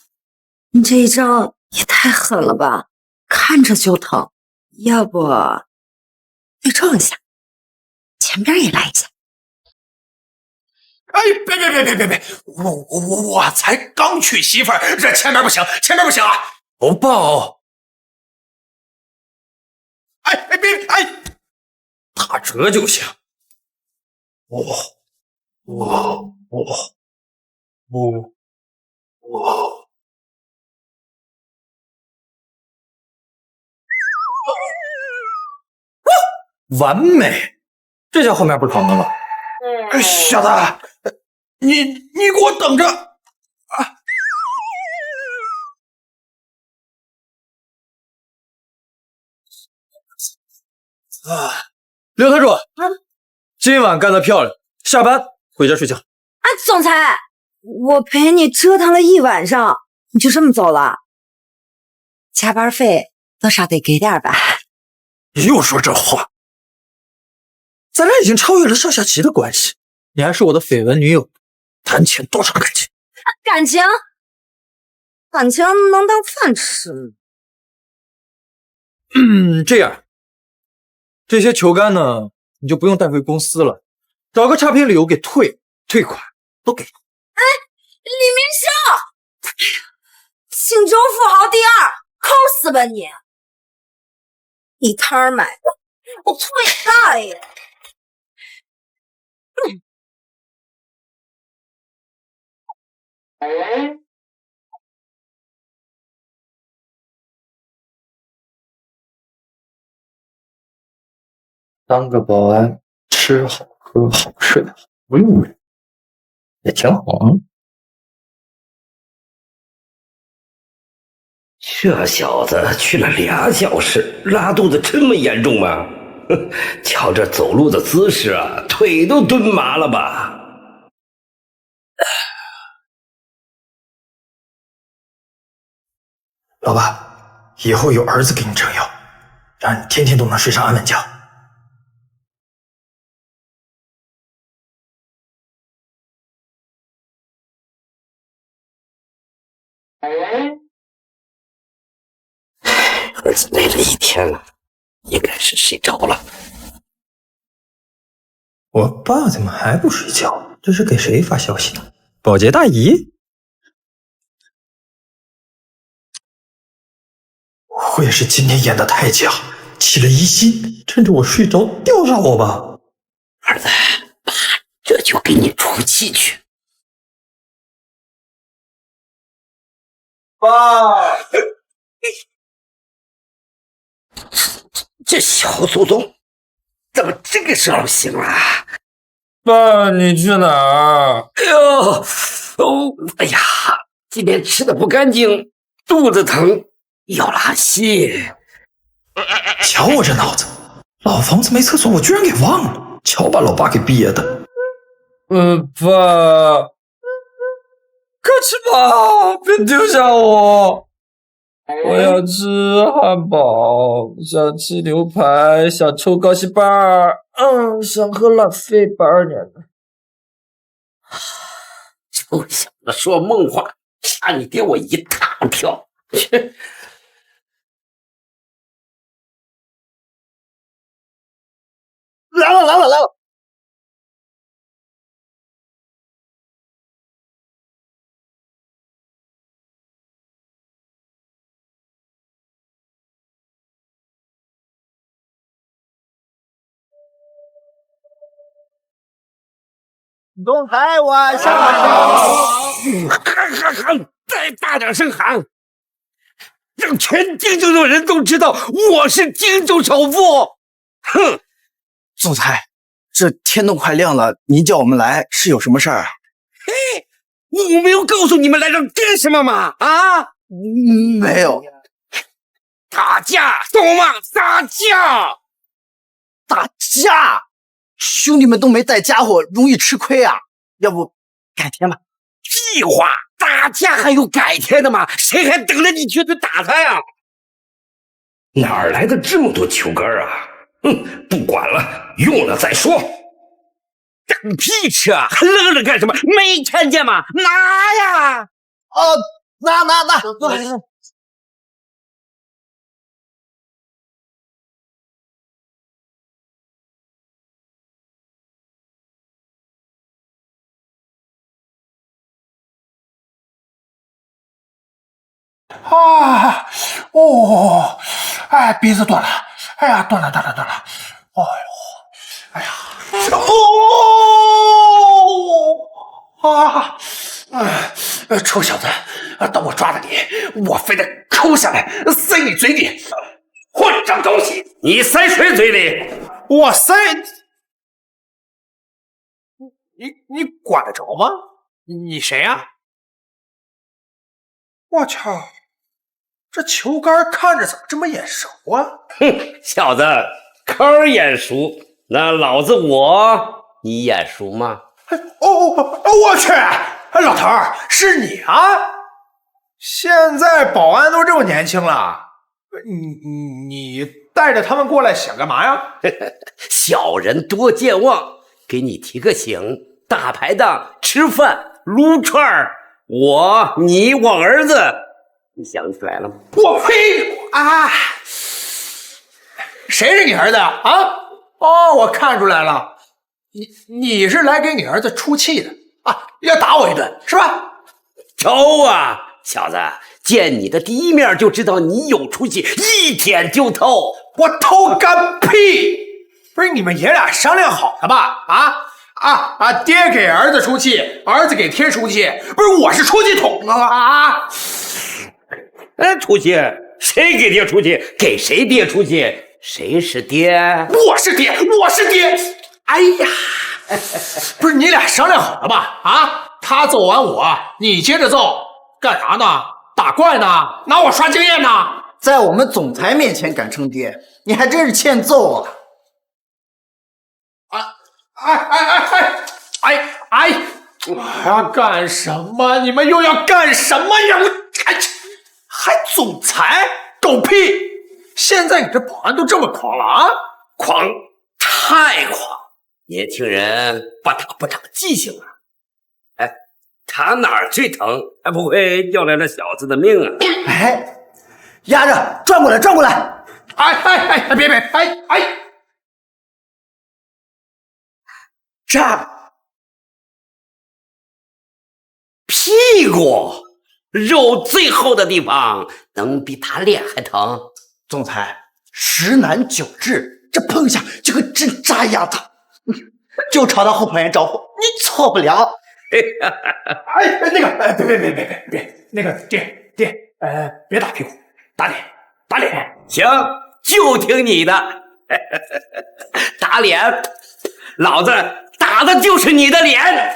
你这一招也太狠了吧，看着就疼，要不对撞一下，前边也来一下。哎，别！我才刚娶媳妇儿，这前面不行啊！不报！别！打折就行。完美，这下后面不疼了吧？小子，你给我等着！刘特助，今晚干得漂亮，下班回家睡觉。哎，总裁，我陪你折腾了一晚上，你就这么走了？加班费多少得给点吧？又说这话，咱俩已经超越了上下级的关系，你还是我的绯闻女友，谈钱多少感情？感情能当饭吃吗？这样，这些球杆呢，你就不用带回公司了，找个差评理由给退款都给。李明荆州富豪第2，抠死吧你！地摊儿买的，我搓你大爷！当个保安，吃好喝好睡好，不用人，也挺好啊。这小子去了2小时，拉肚子这么严重吗？哼，瞧这走路的姿势啊，腿都蹲麻了吧？老爸，以后有儿子给你撑腰，让你天天都能睡上安稳觉。儿子累了一天了，应该是睡着了。我爸怎么还不睡觉？这是给谁发消息呢？保洁大姨？会是今天演的太假，起了疑心，趁着我睡着吊杀我吧？儿子，爸这就给你出气去。爸，这小祖宗怎么这个时候醒了？爸，你去哪儿？哎呦，哎呀，今天吃的不干净，肚子疼，要拉稀。瞧我这脑子，老房子没厕所，我居然给忘了。瞧把老爸给憋的。爸，快吃吧，别丢下我。我要吃汉堡，想吃牛排，想抽高息棒，想喝拉菲8年的。臭小子说梦话，吓你爹我一大跳。切！来了！总裁晚上好。喊，再大点声喊，让全荆州的人都知道我是荆州首富。哼！总裁，这天都快亮了，您叫我们来是有什么事儿啊？嘿，我没有告诉你们来这干什么吗？啊？没有。打架，懂吗？打架！打架！兄弟们都没带家伙，容易吃亏啊！要不改天吧？屁话！打架还有改天的吗？谁还等着你去打他呀？哪儿来的这么多球杆啊？不管了，用了再说。等屁吃啊！还愣着干什么？没看见吗？拿呀！拿！鼻子断了，哎呀，断了，哎呀，臭小子，等我抓了你，我非得抠下来塞你嘴里，混账东西！你塞谁嘴里？我塞你管得着吗？你谁呀？我操！这球杆看着怎么这么眼熟啊？哼，小子，杆眼熟，那老子你眼熟吗？我去，老头儿是你啊！现在保安都这么年轻了，你带着他们过来想干嘛呀？小人多健忘，给你提个醒，大排档吃饭撸串儿，你儿子。你想起来了吗？我呸！啊！谁是你儿子啊？我看出来了，你是来给你儿子出气的啊！要打我一顿是吧？招啊，小子，见你的第一面就知道你有出息，一点就透。我透个屁！不是你们爷俩商量好的吧？爹给儿子出气，儿子给爹出气，不是我是出气筒啊！出气？谁给爹出气？给谁爹出气？谁是爹？我是爹！哎呀，不是你俩商量好了吧？他揍完我，你接着揍，干啥呢？打怪呢？拿我刷经验呢？在我们总裁面前敢称爹，你还真是欠揍啊！干什么？你们又要干什么呀？还总裁？狗屁！现在你这保安都这么狂了啊？狂，太狂！年轻人不长记性啊！他哪儿最疼？还不会要来了小子的命啊！压着，转过来！别！这屁股肉最厚的地方，能比他脸还疼？总裁，十难九治，这碰下就跟针扎一样疼，就朝他后排员招呼，你错不了。别，那个爹，别打屁股，打脸。行，就听你的。打脸，老子打的就是你的脸。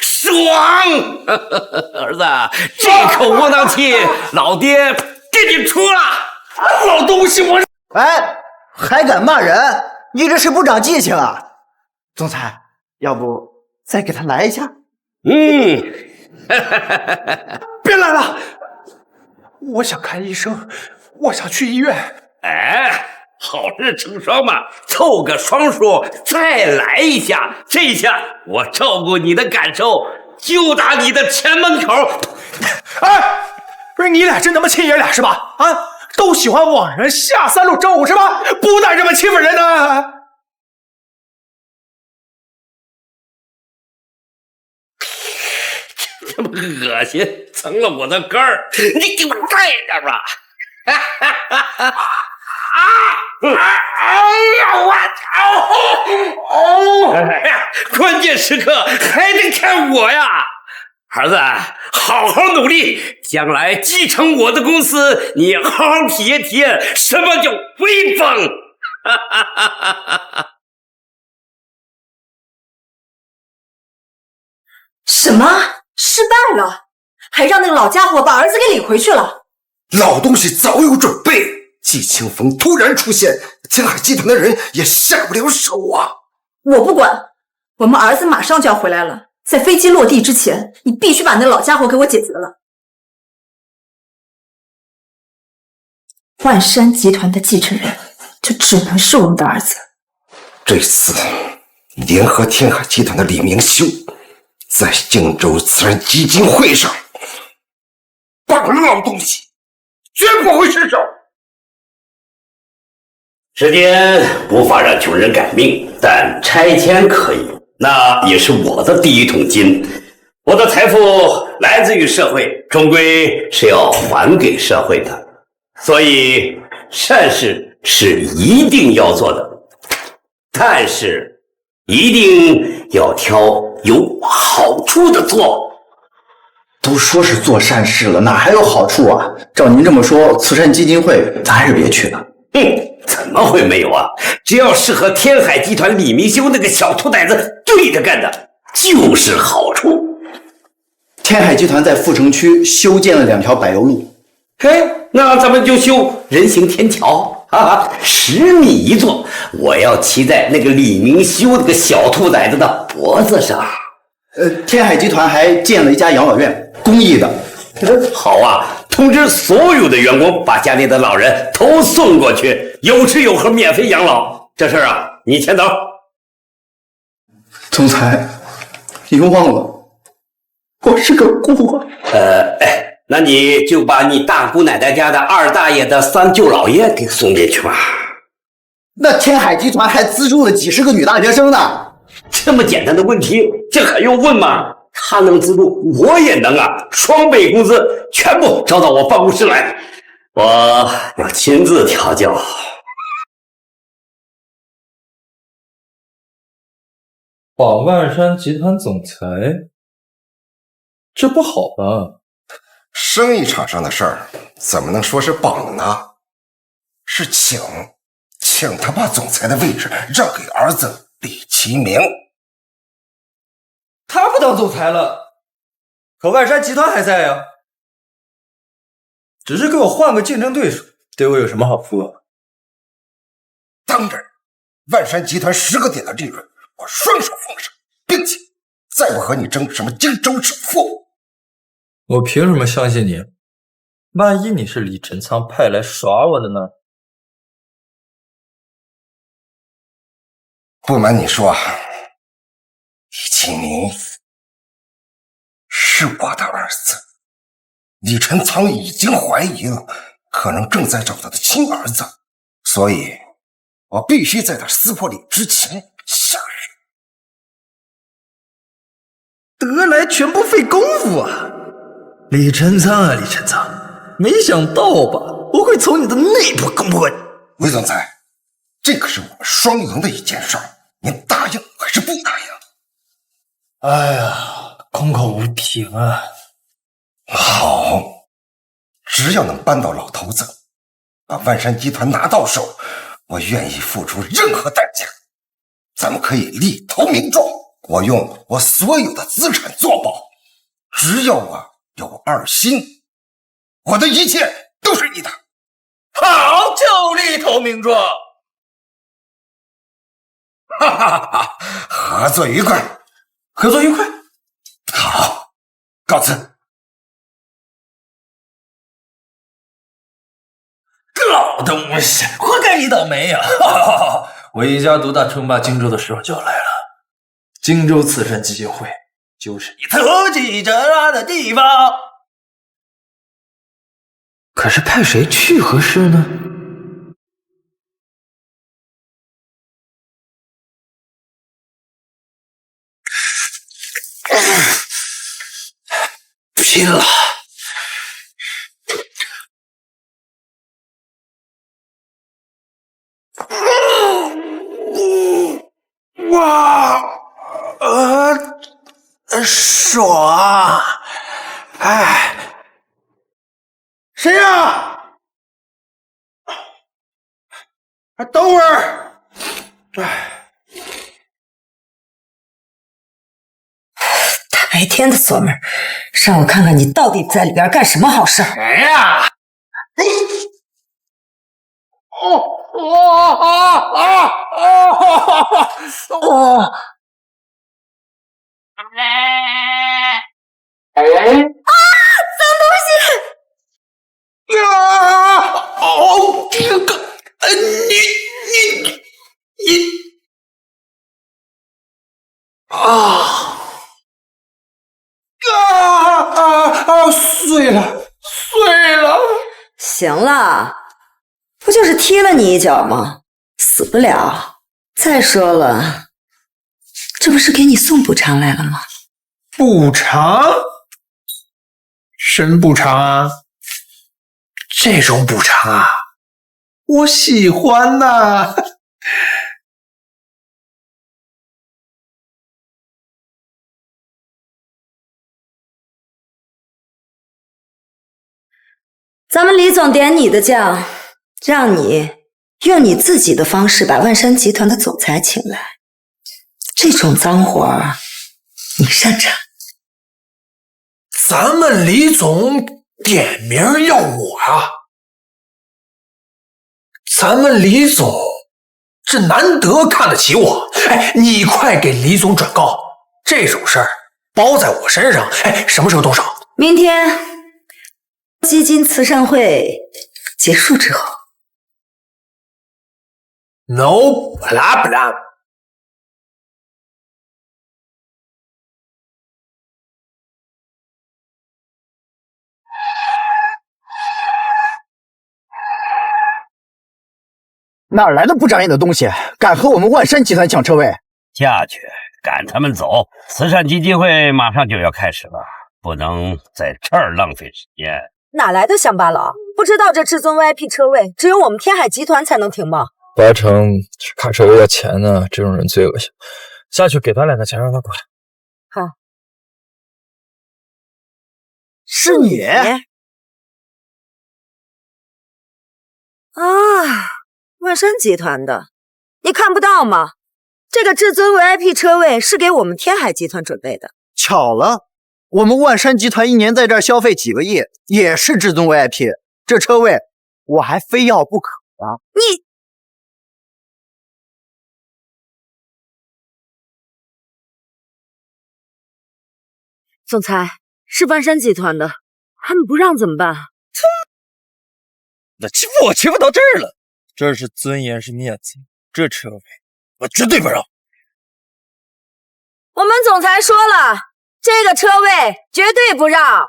爽！儿子，这口窝囊气，老爹给你出了。老东西，我还敢骂人？你这是不长记性啊！总裁，要不再给他来一下？别来了，我想看医生，我想去医院。好事成双嘛，凑个双数，再来一下。这下我照顾你的感受，就打你的前门口。不是你俩真他妈亲爷俩是吧？都喜欢往人下三路征五是吧？不带这么欺负人的。这么恶心，蹭了我的肝儿，你给我带点吧！关键时刻还得看我呀！儿子，好好努力，将来继承我的公司，你好好体验体验什么叫威风！什么？失败了？还让那个老家伙把儿子给领回去了？老东西早有准备，季清风突然出现，天海集团的人也下不了手啊！我不管，我们儿子马上就要回来了，在飞机落地之前，你必须把那老家伙给我解决了。万山集团的继承人，就只能是我们的儿子。这次联合天海集团的李明修，在荆州慈善基金会上绑了老东西，绝不会失手。时间无法让穷人改命，但拆迁可以，那也是我的第一桶金。我的财富来自于社会，终归是要还给社会的，所以善事是一定要做的，但是一定要挑有好处的做。都说是做善事了，哪还有好处啊？照您这么说，慈善基金会咱还是别去了。怎么会没有啊？只要是和天海集团李明修那个小兔崽子对着干的，就是好处。天海集团在富城区修建了2条柏油路，那咱们就修人行天桥啊，10米一座，我要骑在那个李明修那个小兔崽子的脖子上。天海集团还建了一家养老院，公益的。好啊，通知所有的员工把家里的老人都送过去，有吃有喝，免费养老。这事儿啊，你牵头。总裁，您忘了，我是个孤儿。那你就把你大姑奶奶家的2大爷的3舅老爷给送进去吧。那天海集团还资助了几10个女大学生呢。这么简单的问题，这还用问吗？他能自录，我也能啊！双倍工资，全部招到我办公室来，我要亲自调教。绑万山集团总裁，这不好吧？生意场上的事儿，怎么能说是绑呢？是请他把总裁的位置让给儿子李其明。他不当总裁了，可万山集团还在呀。只是给我换个竞争对手，对我有什么好处啊？当然，万山集团10个点的利润，我双手奉上，并且再不和你争什么荆州首富。我凭什么相信你？万一你是李晨仓派来耍我的呢？不瞒你说，李其明是我的儿子，李晨仓已经怀疑了，可能正在找他的亲儿子，所以我必须在他撕破脸之前下手。得来全不费功夫啊！李晨仓啊，李晨仓，没想到吧？我会从你的内部攻破你。魏总裁，这可是我们双赢的一件事儿，您答应还是不答应？哎呀，空口无凭啊！好，只要能扳倒老头子，把万山集团拿到手，我愿意付出任何代价。咱们可以立投名状，我用我所有的资产作保，只要我有二心，我的一切都是你的。好，就立投名状。哈哈哈，合作愉快，合作愉快。好，告辞。老东西，活该你倒霉呀！我一家独大称霸荆州的时候就来了，荆州慈善基金会就是你投机者乱的地方。可是派谁去合适呢？拼了！哇，爽！哎，谁呀？等会儿。哎，大白天的锁门，让我看看你到底在里边干什么好事。谁呀？脏东西！这个，你碎了！行了，不就是踢了你一脚吗？死不了。再说了，这不是给你送补偿来了吗？补偿？什么补偿啊？这种补偿啊，我喜欢呐。咱们李总点你的将，让你用你自己的方式把万山集团的总裁请来，这种脏活你擅长。咱们李总点名要我啊！咱们李总这难得看得起我，哎，你快给李总转告，这种事儿包在我身上。哎，什么时候动手？明天基金慈善会结束之后。 No problem。哪来的不长眼的东西，敢和我们万山集团抢车位？下去赶他们走。慈善基金会马上就要开始了，不能在这儿浪费时间。哪来的乡巴佬？不知道这至尊 VIP 车位只有我们天海集团才能停吗8成是卡车位要钱呢，这种人最恶心。下去给他2个钱，让他滚。好，是你啊，万山集团的，你看不到吗？这个至尊 VIP 车位是给我们天海集团准备的。巧了，我们万山集团一年在这儿消费几个亿，也是至尊 VIP， 这车位我还非要不可啊！你总裁是万山集团的，他们不让怎么办？那欺负我欺负到这儿了，这是尊严是面子，这车位我绝对不让。我们总裁说了，这个车位绝对不让。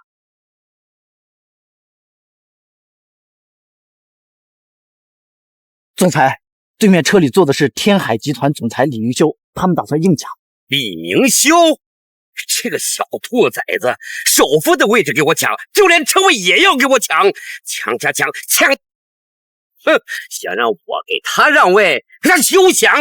总裁，对面车里坐的是天海集团总裁李明修，他们打算硬抢。李明修，这个小兔崽子，首富的位置给我抢，就连车位也要给我抢，抢！哼，想让我给他让位，那休想！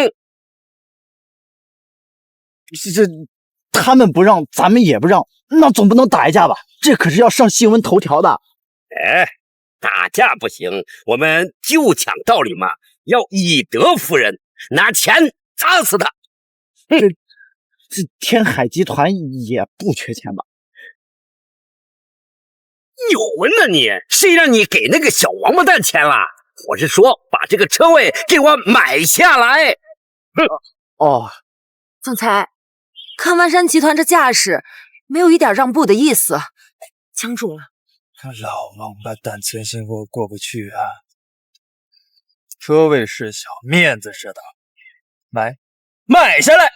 他们不让，咱们也不让，那总不能打一架吧？这可是要上新闻头条的。哎，打架不行，我们就讲道理嘛，要以德服人，拿钱砸死他。这天海集团也不缺钱吧？有呢你，谁让你给那个小王八蛋钱了？我是说，把这个车位给我买下来。哦，总裁，看万山集团这架势，没有一点让步的意思，僵住了。老王八蛋存心给我过不去啊！车位是小，面子是大，买下来，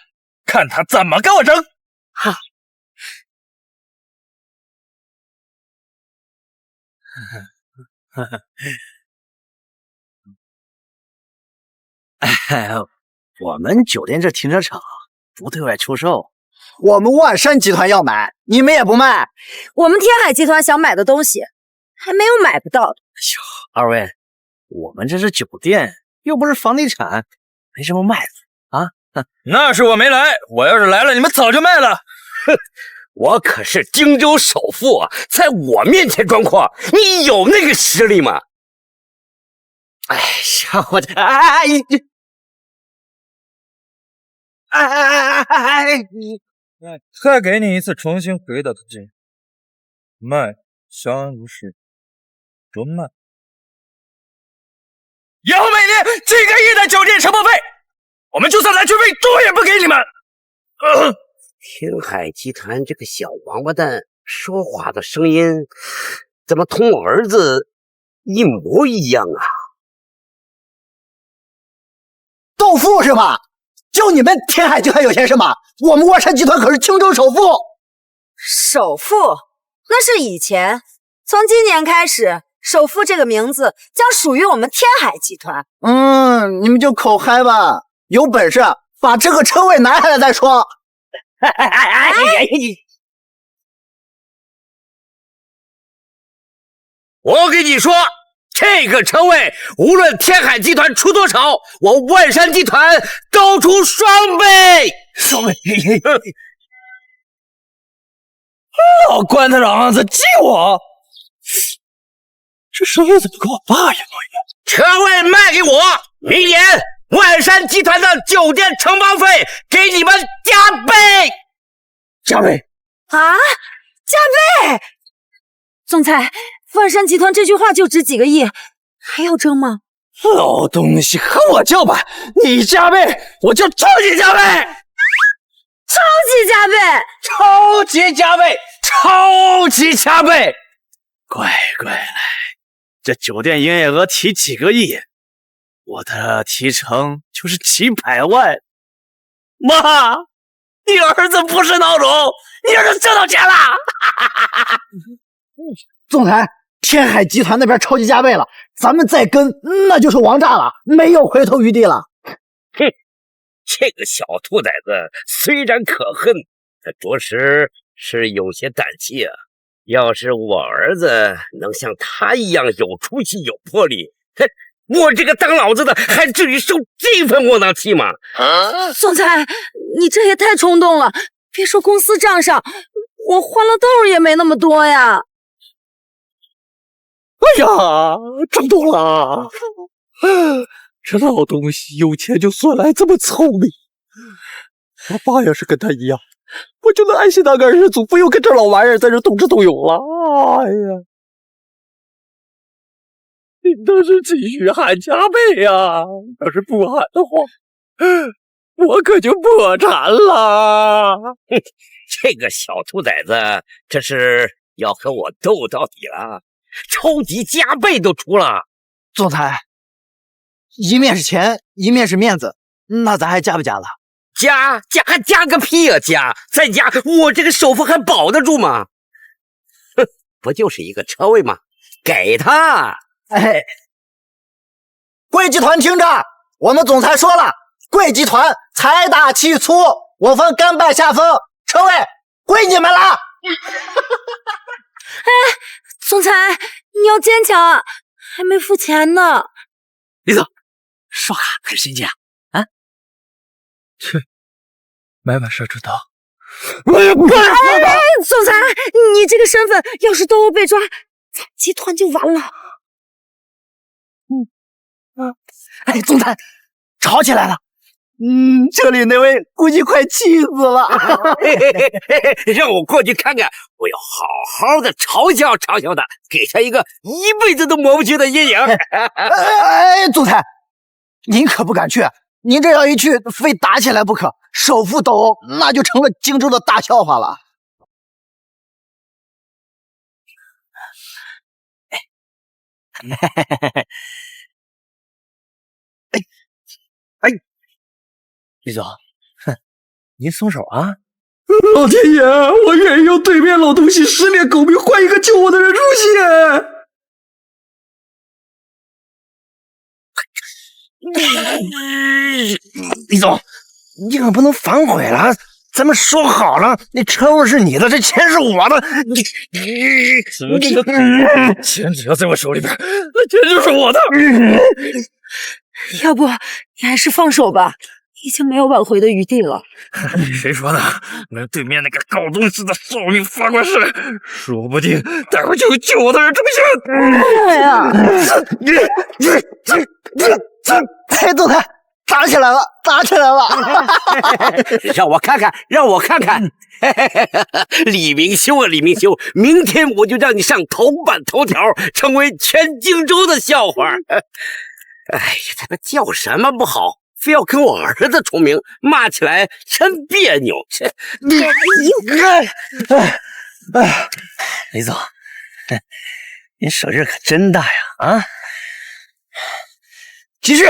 看他怎么跟我争。好。我们酒店这停车场不对外出售，我们万山集团要买，你们也不卖。我们天海集团想买的东西，还没有买不到的。二位，我们这是酒店，又不是房地产，没什么卖的啊。那是我没来，我要是来了，你们早就卖了。哼，我可是荆州首富，在我面前装阔，你有那个实力吗？哎呀，我的再给你一次重新回答的机会，卖相安无事，准卖。以后每年几个亿的酒店承包费，我们就算来去费多也不给你们。天海集团这个小王八蛋说话的声音，怎么同我儿子一模一样啊？斗富是吗？就你们天海集团有钱是吗？我们万山集团可是青州首富。首富那是以前，从今年开始，首富这个名字将属于我们天海集团。你们就口嗨吧，有本事把这个车位拿下来再说。我跟你说，这个车位无论天海集团出多少，我万山集团都出双倍。老关的嚷子激我，这声音怎么跟我爸一模一样？车位卖给我，明年万山集团的酒店承包费给你们加倍。加倍啊！加倍！总裁，万山集团这句话就值几个亿，还要争吗？老东西和我叫板，你加倍，我就超级加倍，超级加倍，超级加倍，超级加倍！乖乖来，这酒店营业额提几个亿，我的提成就是几百万。妈，你儿子不是孬种，你儿子挣到钱了！总裁，天海集团那边超级加倍了，咱们再跟那就是王炸了，没有回头余地了。哼，这个小兔崽子虽然可恨，但着实是有些胆气啊。要是我儿子能像他一样有出息、有魄力，嘿，我这个当老子的还至于受这份窝囊气吗？总裁，你这也太冲动了！别说公司账上，我欢乐豆也没那么多呀。哎呀，长懂了，这老东西有钱就算了，还这么聪明。我爸要是跟他一样，我就能安心当个儿子，不用跟这老玩意儿在这动智动勇了。哎呀，你倒是继续喊加倍呀！要是不喊的话，我可就破产了。这个小兔崽子，这是要和我斗到底了，超级加倍都出了。总裁，一面是钱，一面是面子，那咱还加不加了？加个屁啊！再加，我这个首付还保得住吗？哼，不就是一个车位吗？给他！哎，贵集团听着，我们总裁说了，贵集团财大气粗，我方甘拜下风，车位归你们了。哎，总裁，你要坚强，还没付钱呢。李总，刷卡还是现金啊？啊？去买把手指头。哎，总裁，你这个身份要是都被抓，咱集团就完了。哎，总裁，吵起来了。这里那位估计快气死了。让我过去看看，我要好好的嘲笑他，给他一个一辈子都抹不去的阴影。哎，总裁，您可不敢去，您这要一去，非打起来不可，首富斗殴那就成了荆州的大笑话了。李总，哼，您松手啊！老天爷，我愿意用对面老东西10年狗命换一个救我的人出现。李总，你可不能反悔了，咱们说好了，那车位是你的，这钱是我的。钱只要在我手里边，那钱就是我的。要不你还是放手吧，已经没有挽回的余地了。谁说的？那对面那个搞东西的少女发过誓，说不定待会就有救我的人出现。哎呀！哎，总裁，打起来了！让我看看，李明修啊，李明修，明天我就让你上头版头条，成为全荆州的笑话。哎呀，他们叫什么不好，非要跟我儿子重名，骂起来真别扭。李总，您手劲可真大呀！啊，继续。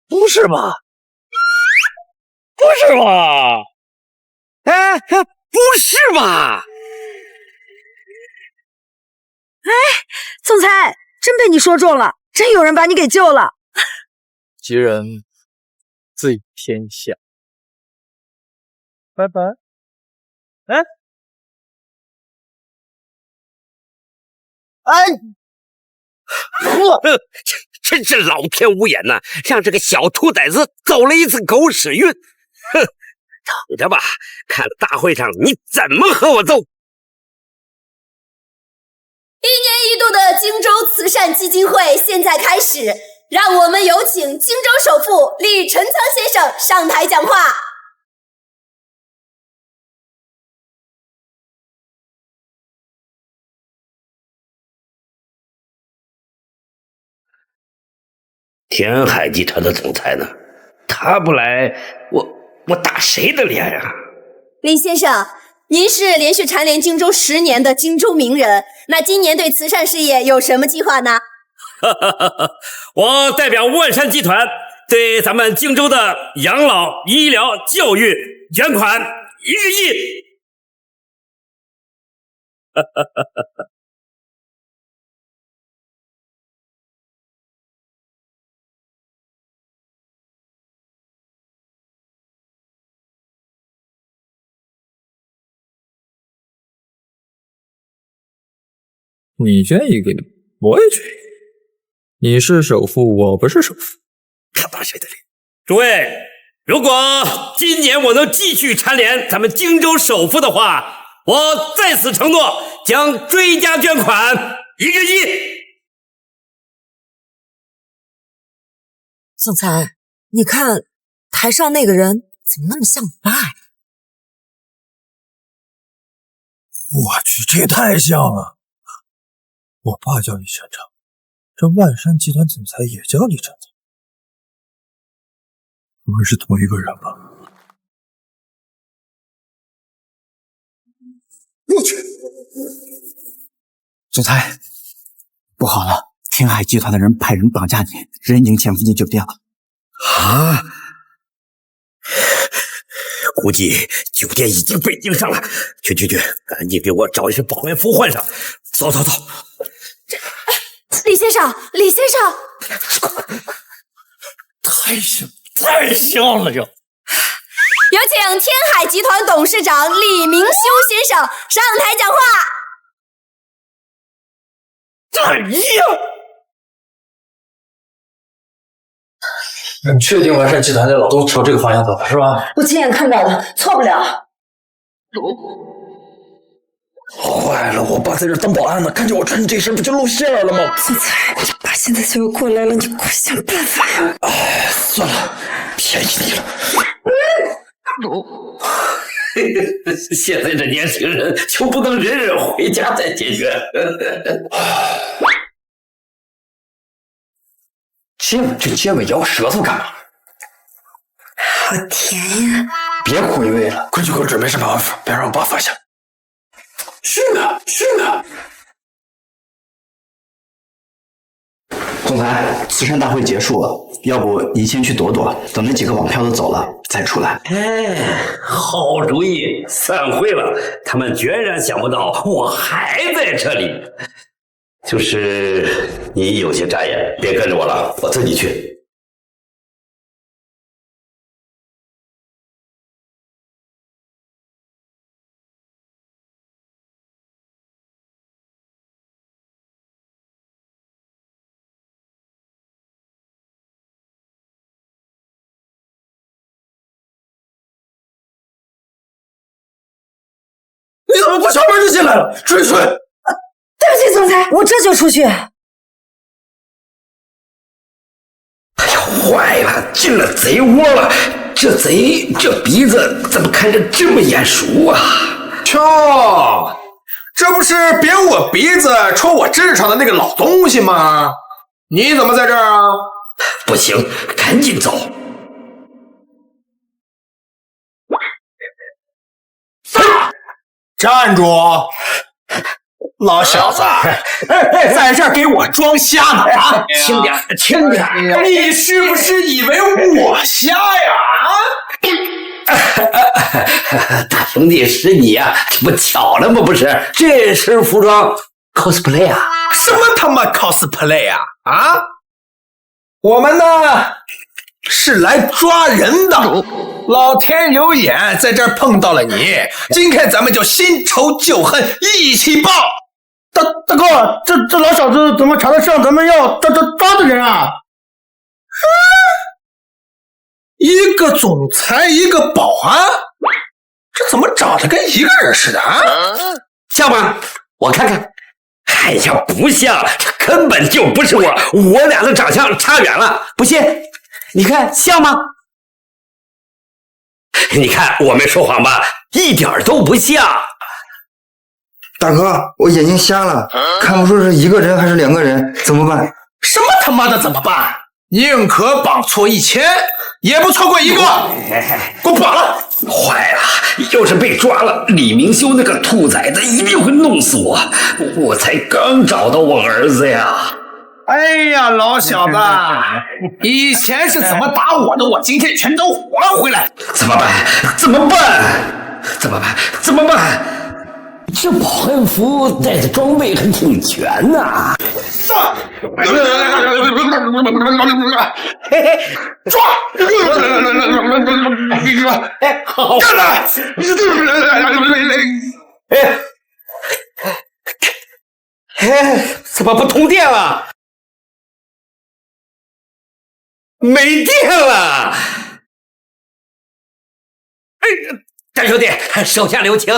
不是吧？不是吧？哎，不是吧？哎，总裁，真被你说中了，真有人把你给救了。吉人自有天相。拜拜。真是老天无眼呐，让这个小兔崽子走了一次狗屎运。哼，等着吧，看大会上你怎么和我斗。1年1度的荆州慈善基金会现在开始，让我们有请荆州首富李淳苍先生上台讲话。天海集团的总裁呢？他不来，我打谁的脸呀？李先生，您是连续蝉联荆州10年的荆州名人，那今年对慈善事业有什么计划呢？我代表万山集团对咱们荆州的养老、医疗、教育捐款1个亿。你捐一个，我也捐一个。你是首富，我不是首富，看打谁的脸！诸位，如果今年我能继续蝉联咱们荆州首富的话，我在此承诺将追加捐款1个亿。总裁，你看台上那个人怎么那么像你爸呀？我去，这也太像了！我爸叫李晨晨，这万山集团总裁也叫李晨晨，不会是同一个人吧？我去！总裁，不好了，天海集团的人派人绑架你，人已经潜伏进酒店了。啊！估计酒店已经被盯上了。去，赶紧给我找一身保安服换上。走。李先生，太像了，这。有请天海集团董事长李明修先生上台讲话。太像。你确定万山集团的老东朝这个方向走是吧？我亲眼看到的，错不了。坏了，我爸在这当保安呢，看见我穿这身不就露馅了吗？总裁，你爸现在就要过来了，你快想办法呀！哎，算了，便宜你了。现在这年轻人就不能忍忍回家再解决？接吻咬舌头干嘛？好甜呀！别回味了，快去给我准备身保安服，别让我爸发现。是呢。总裁，慈善大会结束了，要不你先去躲躲，等那几个网票都走了再出来。哎，好主意！散会了，他们决然想不到我还在这里。就是你有些扎眼，别跟着我了，我自己去。你怎么不敲门就进来了？追！对不起，总裁，我这就出去。哎呀，坏了，进了贼窝了！这贼这鼻子怎么看着这么眼熟啊？瞧，这不是扁我鼻子戳我痔疮的那个老东西吗？你怎么在这儿啊？不行，赶紧走！站住！老小子，在这儿给我装瞎呢啊！轻点！你是不是以为我瞎呀？大兄弟，是你呀！这不巧了吗？不是，这身服装 cosplay 啊？什么他妈 cosplay 啊？啊！我们呢是来抓人的，老天有眼，在这儿碰到了你，今天咱们就新仇旧恨一起报。大哥，这老小子怎么查得上咱们要抓的人啊？一个总裁，一个保安，这怎么长得跟一个人似的啊？像吗？我看看。哎呀，不像，这根本就不是我俩的长相差远了。不信，你看像吗？你看我没说谎吧？一点都不像。大哥，我眼睛瞎了，看不出是一个人还是两个人，怎么办？什么他妈的怎么办？宁可绑错1000，也不错过一个。给我绑了！坏了，要是被抓了，李明修那个兔崽子一定会弄死我。我才刚找到我儿子呀！哎呀，老小子，以前是怎么打我的，我今天全都还回来。怎么办？这保安服带的装备还挺全呐。抓！嘿嘿，抓！哎，好，干了！哎，怎么不通电了？没电了！哎，大兄弟，手下留情，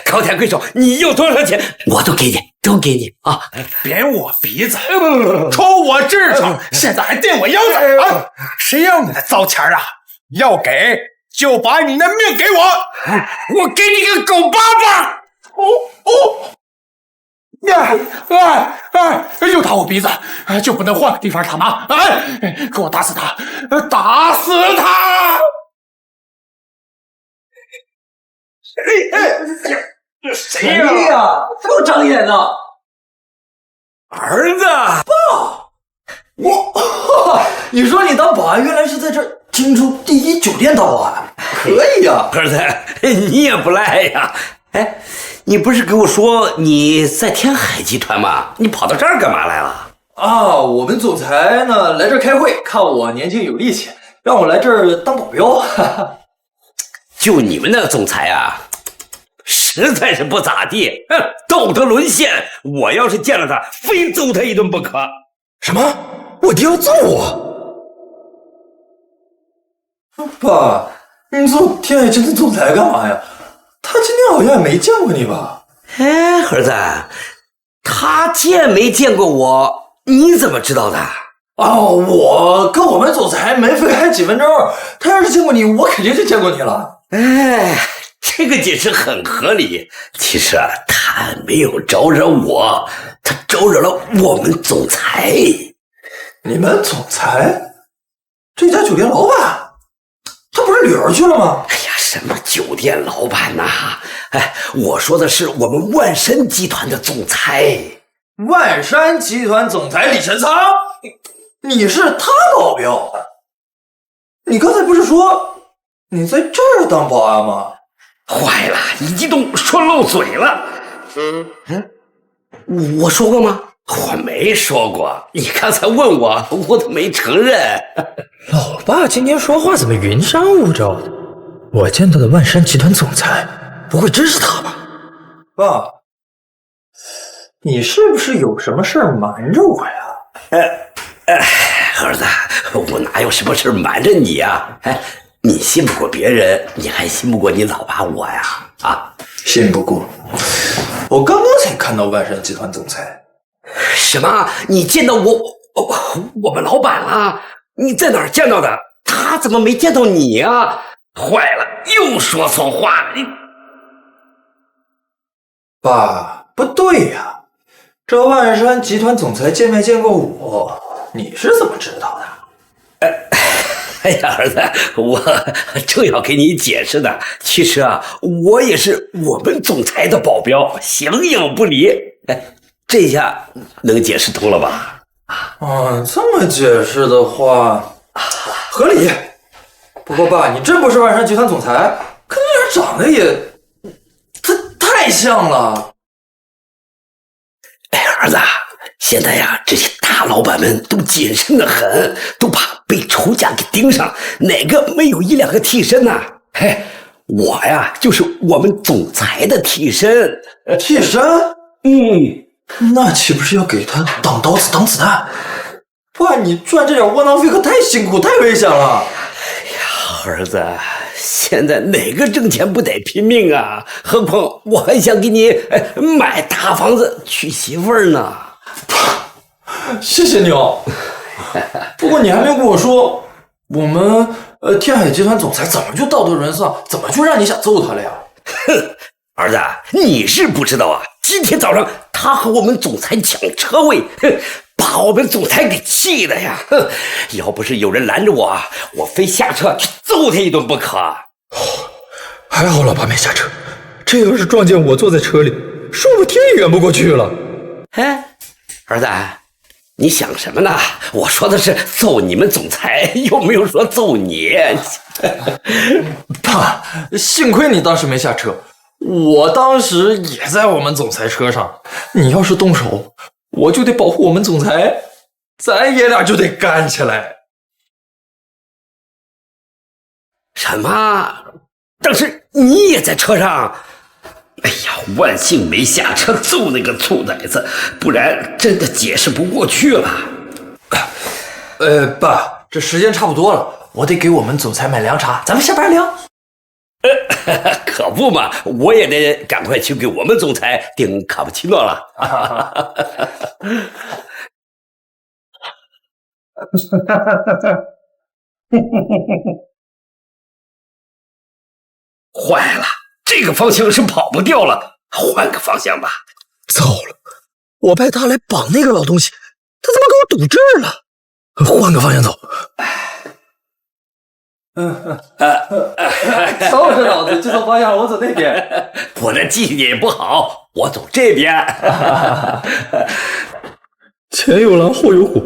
高抬贵手，你有多少钱我都给你，都给你啊！扁我鼻子，抽我痔疮，现在还垫我腰子啊！谁要你的糟钱啊？要给就把你的命给我，我给你个狗巴巴！又打我鼻子，就不能换个地方打吗？哎，给我打死他，打死他！谁呀？这么长眼呢？儿子，爸，你说你当保安，原来是在这荆州第一酒店当保安，可以呀！儿子，你也不赖呀！哎，你不是跟我说你在天海集团吗？你跑到这儿干嘛来了？啊，我们总裁呢来这儿开会，看我年轻有力气，让我来这儿当保镖。就你们那总裁啊，实在是不咋地，道德沦陷。我要是见了他，非揍他一顿不可。什么？我爹要揍我？爸，你做天海集团总裁干嘛呀？他今天好像也没见过你吧？哎，儿子，他见没见过我？你怎么知道的？哦，我跟我们总裁没分开几分钟，他要是见过你，我肯定就见过你了。哎，这个解释很合理。其实啊，他没有招惹我，他招惹了我们总裁。你们总裁？这家酒店老板？他不是旅游去了吗？哎呀，什么酒店老板呐？哎，我说的是我们万山集团的总裁。万山集团总裁李晨仓，你是他保镖？你刚才不是说你在这儿当保安吗？坏了，一激动说漏嘴了。我说过吗？我没说过。你刚才问我，我都没承认。老爸今天说话怎么云山雾罩的？我见到的万山集团总裁，不会真是他吧？爸，你是不是有什么事儿瞒着我呀？儿子，我哪有什么事瞒着你呀？哎，你信不过别人，你还信不过你老爸我呀？啊，信不过。我刚刚才看到万山集团总裁。什么？你见到我们老板了？你在哪儿见到的？他怎么没见到你啊？坏了，又说错话。爸，不对呀，这万山集团总裁见没见过我？你是怎么知道的？哎呀，儿子，我正要给你解释呢。其实啊，我也是我们总裁的保镖，形影不离。这下能解释通了吧？这么解释的话，合理。不过爸，你真不是万山集团总裁，跟你俩长得也，他太像了。哎，儿子，现在呀，这些大老板们都谨慎的很，都怕被仇家给盯上，哪个没有一两个替身呢？嘿，我呀，就是我们总裁的替身。替身？那岂不是要给他挡刀子挡子弹？爸，你赚这点窝囊费可太辛苦，太危险了。哎呀，儿子，现在哪个挣钱不得拼命啊？何况我还想给你买大房子娶媳妇儿呢。谢谢你哦。不过你还没跟我说，我们天海集团总裁怎么就道德沦丧，怎么就让你想揍他了呀？哼，儿子，你是不知道啊，今天早上他和我们总裁抢车位，把我们总裁给气的呀！要不是有人拦着我，我非下车去揍他一顿不可。还好老爸没下车，这要是撞见我坐在车里，说不天也圆不过去了。哎，儿子，你想什么呢？我说的是揍你们总裁，又没有说揍你。爸，幸亏你当时没下车，我当时也在我们总裁车上，你要是动手，我就得保护我们总裁，咱爷俩就得干起来。什么？当时你也在车上？哎呀，万幸没下车揍那个醋崽子，不然真的解释不过去了。爸，这时间差不多了，我得给我们总裁买凉茶，咱们下班聊。可不嘛，我也得赶快去给我们总裁订卡布奇诺了。坏了，这个方向是跑不掉了，换个方向吧。糟了，我派他来绑那个老东西，他怎么给我堵这儿了？换个方向走。收拾脑子，这种方向我走那边。我的记性也不好，我走这边。前有狼后有虎，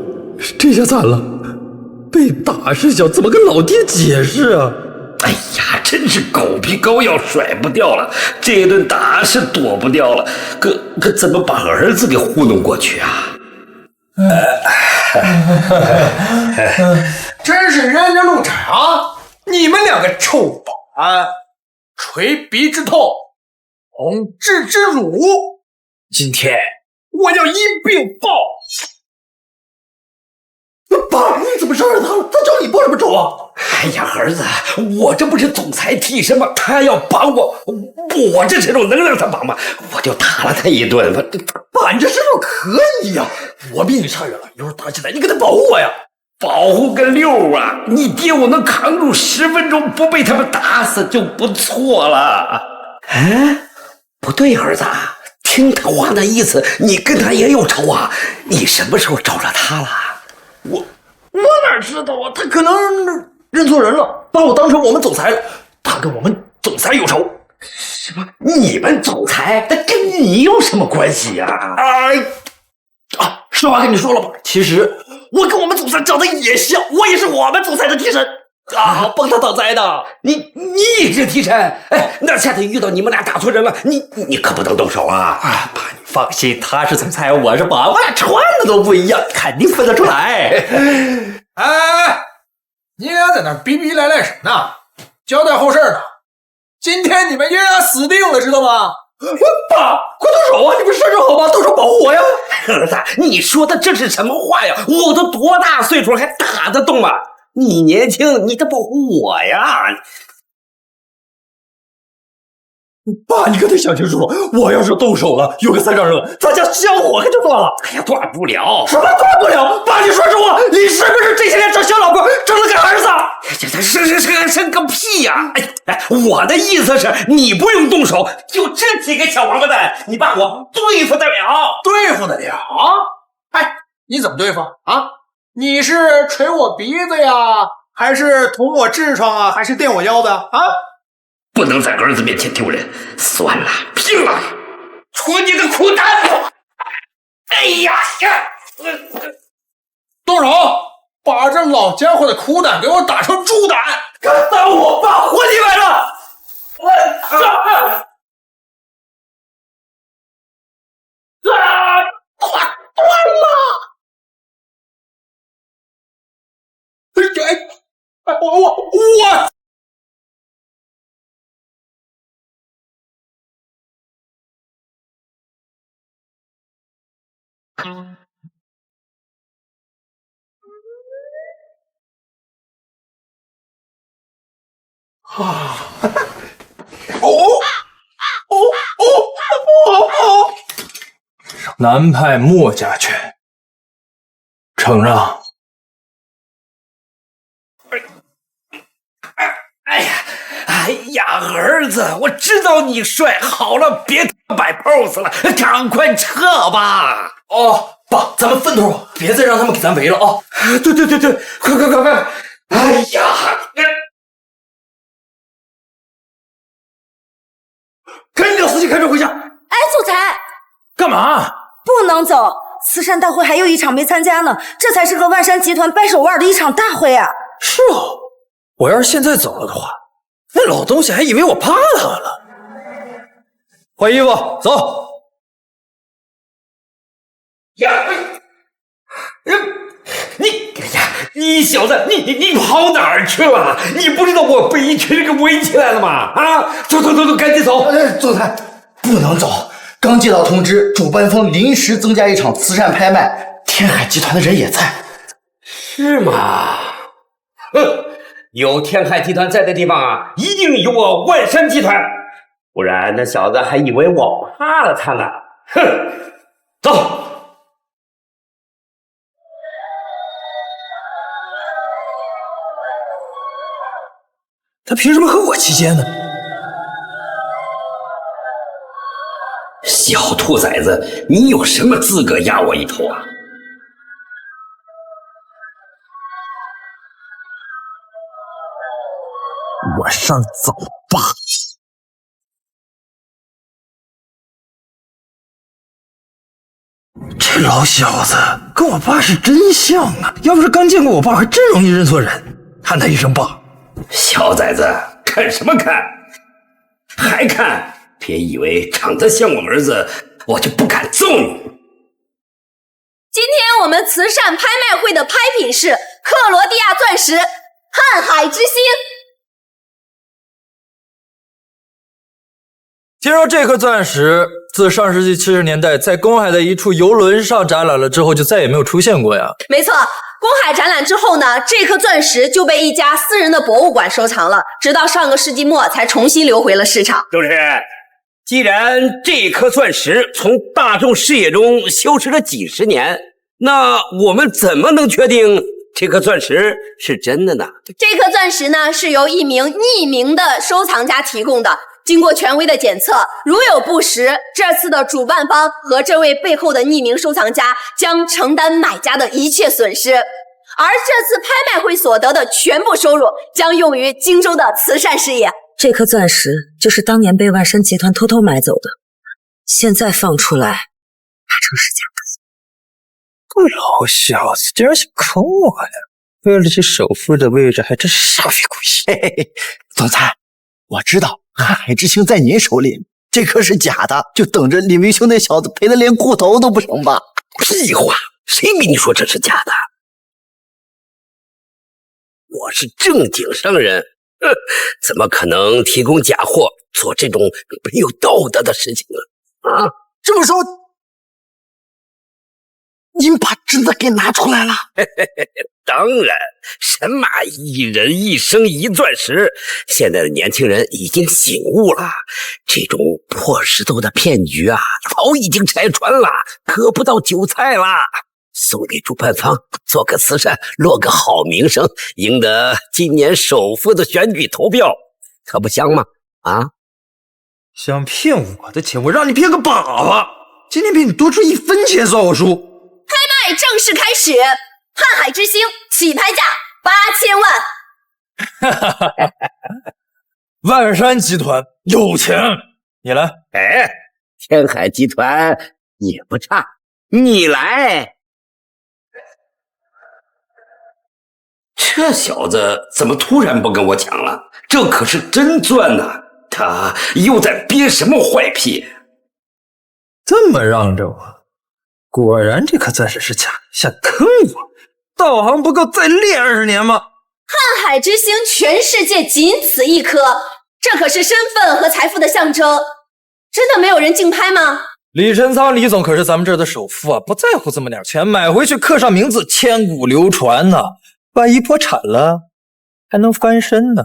这下惨了，被打是小，怎么跟老爹解释啊？哎呀，真是狗皮膏药甩不掉了，这一顿打是躲不掉了，可怎么把儿子给糊弄过去啊？真是人家路窄啊！你们两个臭保安，锤鼻之痛，红痔之辱，今天我要一并报。爸，你怎么招惹他了？他找你报什么仇啊？哎呀，儿子，我这不是总裁替身吗？他要绑我，我这身手能让他绑吗？我就打了他一顿。爸，你这身手可以呀！我比你差远了，一会儿打起来，你给他保护我呀！保护个溜啊！你爹我能扛住10分钟不被他们打死就不错了。哎，不对，儿子，听他话那意思，你跟他也有仇啊？你什么时候找着他了？我哪知道啊？他可能认错人了，把我当成我们总裁了。他跟我们总裁有仇。什么？你们总裁？那跟你有什么关系呀？实话跟你说了吧，其实我跟我们总裁长得也像，我也是我们总裁的替身啊，帮他挡灾的。你也是替身？哎，那下次遇到你们俩打错人了，你可不能动手啊！爸，你放心，他是总裁，我是保安，我俩穿的都不一样，肯定分得出来。哎，你俩在那逼逼赖赖什么呢？交代后事呢？今天你们爷俩死定了，知道吗？爸，快动手啊！你不是身手好吗？动手保护我呀！儿子，你说的这是什么话呀？我都多大岁数还打得动吗？你年轻，你得保护我呀！爸，你可得想清楚了，我要是动手了，有个3丈热，咱家香火可就断了。哎呀，断不了！什么断不了？爸，你说实话，你是不是这些年找小老婆争了个儿子？这生个屁呀！哎，我的意思是，你不用动手，就这几个小王八蛋，你爸我对付得了？对付得了？哎，你怎么对付啊？你是捶我鼻子呀，还是捅我痔疮啊，还是垫我腰的啊？不能在儿子面前丢人，算了，拼了！戳你个苦蛋！哎呀呀！动手，把这老家伙的苦胆给我打成猪胆！敢打我爸，活腻歪了！快断了！我。南派墨家拳，承让。哎呀，儿子，我知道你帅，好了，别摆 pose 了，赶快撤吧！哦，爸，咱们分头，别再让他们给咱围了啊！对，快！哎呀，赶紧叫司机开车回家。哎，总裁，干嘛？不能走，慈善大会还有一场没参加呢，这才是和万山集团掰手腕的一场大会啊！是啊，我要是现在走了的话，那老东西还以为我怕他了。换衣服，走。呀，你小子，你跑哪儿去了？你不知道我被一群人给围起来了吗？啊，走，赶紧走！总裁，不能走。刚接到通知，主办方临时增加一场慈善拍卖，天海集团的人也在。是吗？有天海集团在的地方啊，一定有我万山集团，不然那小子还以为我怕了他呢。哼，走。他凭什么和我期间呢？小兔崽子，你有什么资格压我一头啊？我上早吧。这老小子跟我爸是真像啊！要不是刚见过我爸，还真容易认错人，喊他一声爸。小崽子，看什么看？还看？别以为长得像我儿子，我就不敢揍你。今天我们慈善拍卖会的拍品是克罗地亚钻石瀚海之星。听说这颗钻石自上世纪70年代在公海的一处游轮上展览了之后，就再也没有出现过呀。没错，公海展览之后呢，这颗钻石就被一家私人的博物馆收藏了，直到上个世纪末才重新流回了市场。主持人，既然这颗钻石从大众视野中消失了几十年，那我们怎么能确定这颗钻石是真的呢？这颗钻石呢，是由一名匿名的收藏家提供的。经过权威的检测，如有不实，这次的主办方和这位背后的匿名收藏家将承担买家的一切损失，而这次拍卖会所得的全部收入将用于荆州的慈善事业。这颗钻石就是当年被万山集团偷偷买走的，现在放出来，还成是假的。这老小子竟然想坑我呀！为了这首富的位置，还真是煞费苦心。嘿嘿，总裁，我知道瀚海之星在您手里，这颗是假的，就等着李明兄那小子赔得连裤头都不成吧？屁话，谁跟你说这是假的？我是正经商人，怎么可能提供假货，做这种没有道德的事情呢？啊，这么说，您把真的给拿出来了？当然，神马一人一生一钻石，现在的年轻人已经醒悟了，这种破石头的骗局啊，早已经拆穿了，割不到韭菜啦。送给主办方做个慈善，落个好名声，赢得今年首富的选举投票，可不香吗？啊！想骗我的钱，我让你骗个粑粑！今天比你多出1分钱算我输。拍卖正式开始，瀚海之星起拍价8000万。万山集团有钱，你来。哎，天海集团也不差，你来。这小子怎么突然不跟我抢了？这可是真钻呐！他又在憋什么坏屁？这么让着我，果然这颗钻石是假的，想坑我？道行不够，再练20年吗？瀚海之星全世界仅此一颗，这可是身份和财富的象征。真的没有人竞拍吗？李晨仓李总可是咱们这儿的首富啊，不在乎这么点钱，买回去刻上名字，千古流传呢。万一破产了，还能翻身呢。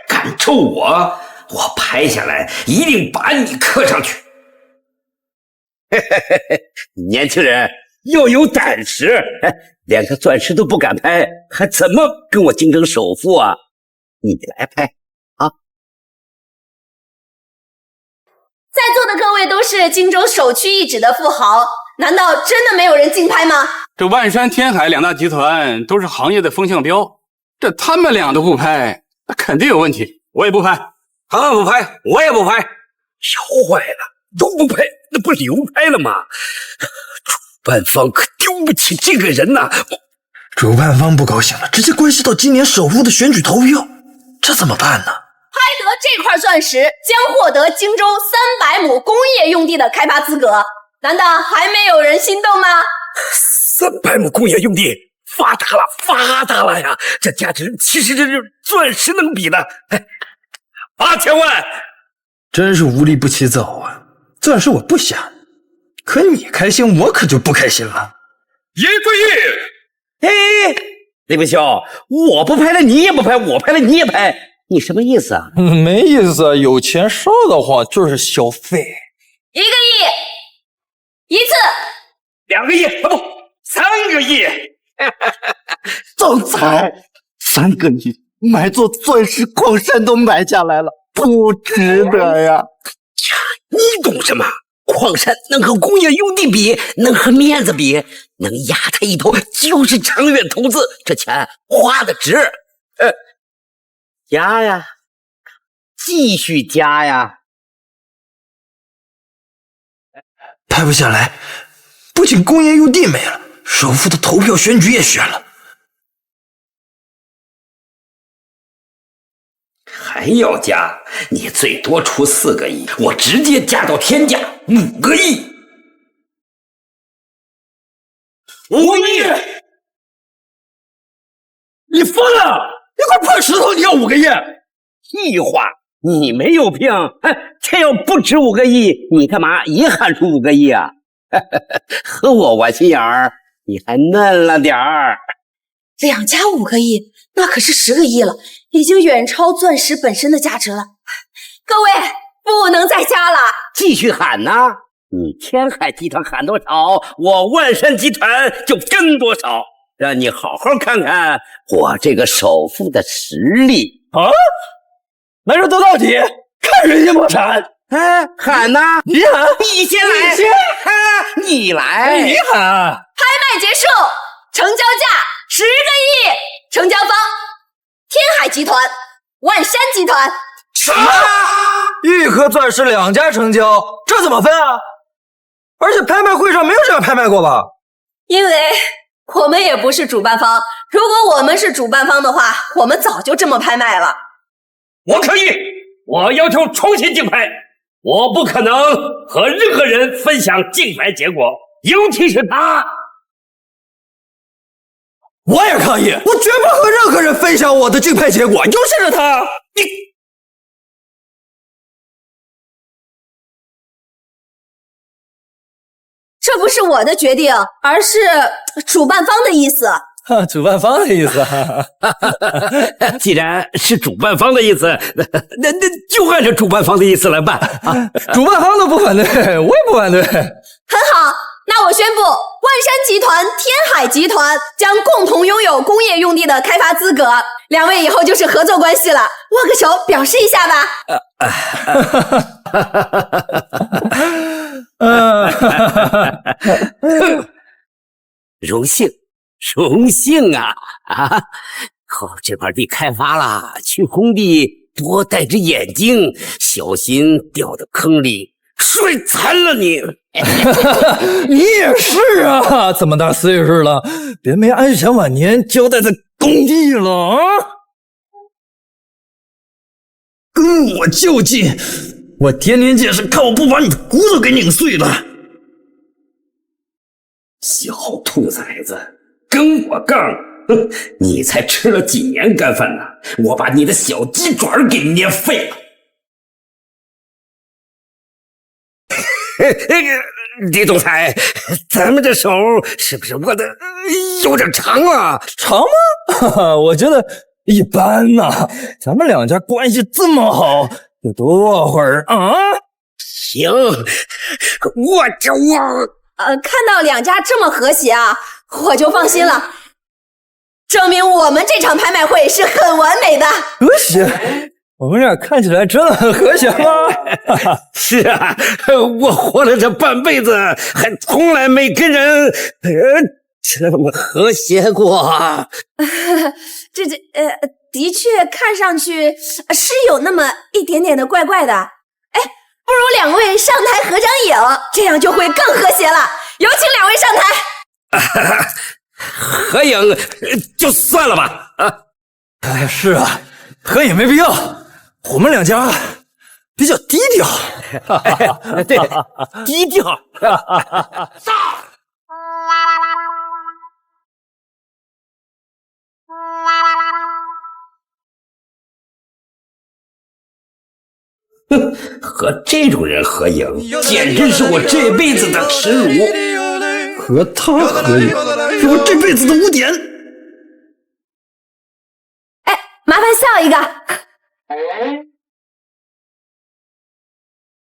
敢抽我，我拍下来一定把你刻上去。年轻人要有胆识，连个钻石都不敢拍，还怎么跟我竞争首富啊？你来拍啊！在座的各位都是荆州首屈一指的富豪，难道真的没有人竞拍吗？这万山、天海两大集团都是行业的风向标，这他们俩都不拍，那肯定有问题。我也不拍，他们不拍，我也不拍，笑坏了，都不拍，那不流拍了吗？主办方可丢不起这个人呐！主办方不高兴了，直接关系到今年首富的选举投票，这怎么办呢？拍得这块钻石，将获得荆州300亩工业用地的开发资格。难道还没有人心动吗？300亩工业用地，发达了呀！这价值其实这是钻石能比的。8000万，真是无利不起早啊！钻石我不瞎，可你开心，我可就不开心了。1个亿！哎，李文兄，我不拍了你也不拍，我拍了你也拍，你什么意思啊？没意思，有钱少的话就是消费。1个亿，一次。2个亿，啊不，3个亿。总裁，3个亿买座钻石矿山都买下来了，不值得呀！你懂什么？矿山能和工业用地比，能和面子比，能压他一头就是长远投资，这钱花的值。加呀，继续加呀！拍不下来，不仅工业用地没了，首富的投票选举也选了。还要加？你最多出4个亿，我直接加到天价5个亿。5个亿！你疯了！你块破石头，你要5个亿？屁话！你没有病，天要不值5个亿，你干嘛也喊出5个亿啊？和我玩心眼儿，你还嫩了点儿。2加5个亿，那可是10个亿了，已经远超钻石本身的价值了。各位，不能再加了，继续喊呐！你天海集团喊多少，我万山集团就跟多少，让你好好看看我这个首富的实力啊！来这斗到底，看人家破产！喊呐！你喊，你先来，你来，你喊！拍卖结束，成交价10个亿，成交方天海集团、万山集团。什么？玉和钻石2家成交，这怎么分啊？而且拍卖会上没有这样拍卖过吧？因为我们也不是主办方，如果我们是主办方的话，我们早就这么拍卖了。我可以，我要求重新竞拍，我不可能和任何人分享竞拍结果，尤其是他。我也抗议，我绝不和任何人分享我的竞拍结果，尤其是他。这不是我的决定，而是主办方的意思。主办方的意思，既然是主办方的意思，那就按照主办方的意思来办啊！主办方都不反对，我也不反对。很好，那我宣布，万山集团、天海集团将共同拥有工业用地的开发资格，2位以后就是合作关系了。握个手表示一下吧。荣幸啊！这块地开发了，去工地多戴只眼睛，小心掉到坑里摔残了你。你也是啊，这么大岁数了，别没安享晚年交代在工地了啊！跟我较劲，我天天见识，看我不把你的骨头给拧碎了！小兔崽子，跟我杠！哼，你才吃了几年干饭呢？我把你的小鸡爪给捏废了！李总裁，咱们这手是不是握的有点长啊？长吗？我觉得一般呐。咱们2家关系这么好，得多握会儿啊？行，我看到2家这么和谐啊，我就放心了，证明我们这场拍卖会是很完美的。和谐？我们俩看起来真的很和谐吗？是啊，我活了这半辈子，还从来没跟人这么和谐过。的确看上去是有那么一点点的怪怪的。不如2位上台合张影，这样就会更和谐了。有请2位上台。合影就算了吧。是啊，合影没必要。我们两家比较低调。对，低调。哼，和这种人合影，简直是我这辈子的耻辱。和他合影，是我这辈子的污点。哎，麻烦笑一个。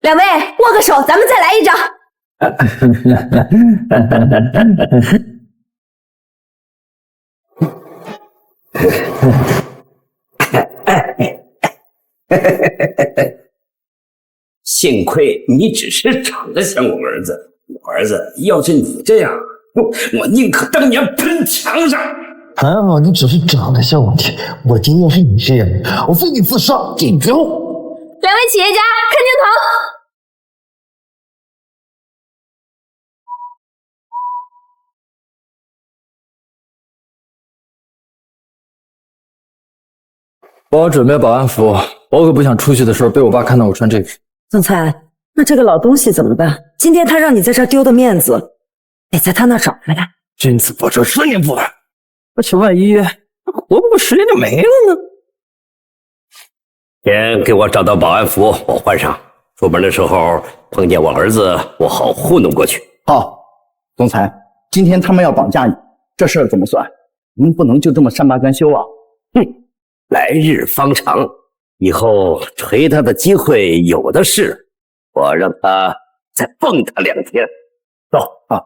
两位握个手，咱们再来一张。幸亏你只是长得像我儿子，我儿子要是你这样，我宁可当年喷墙上。还好你只是长得像我爹，我爹要是你这样，我非你自杀，顶着。两位企业家，看镜头。帮我准备保安服，我可不想出去的时候被我爸看到我穿这个。总裁，那这个老东西怎么办？今天他让你在这儿丢的面子，得在他那找回来。君子不出10年不晚，而且万一活不过10年就没了呢？先给我找到保安服，我换上。出门的时候碰见我儿子，我好糊弄过去。好，总裁，今天他们要绑架你，这事儿怎么算？您不能就这么善罢甘休啊！哼，来日方长，以后锤他的机会有的是，我让他再蹦他2天。走啊！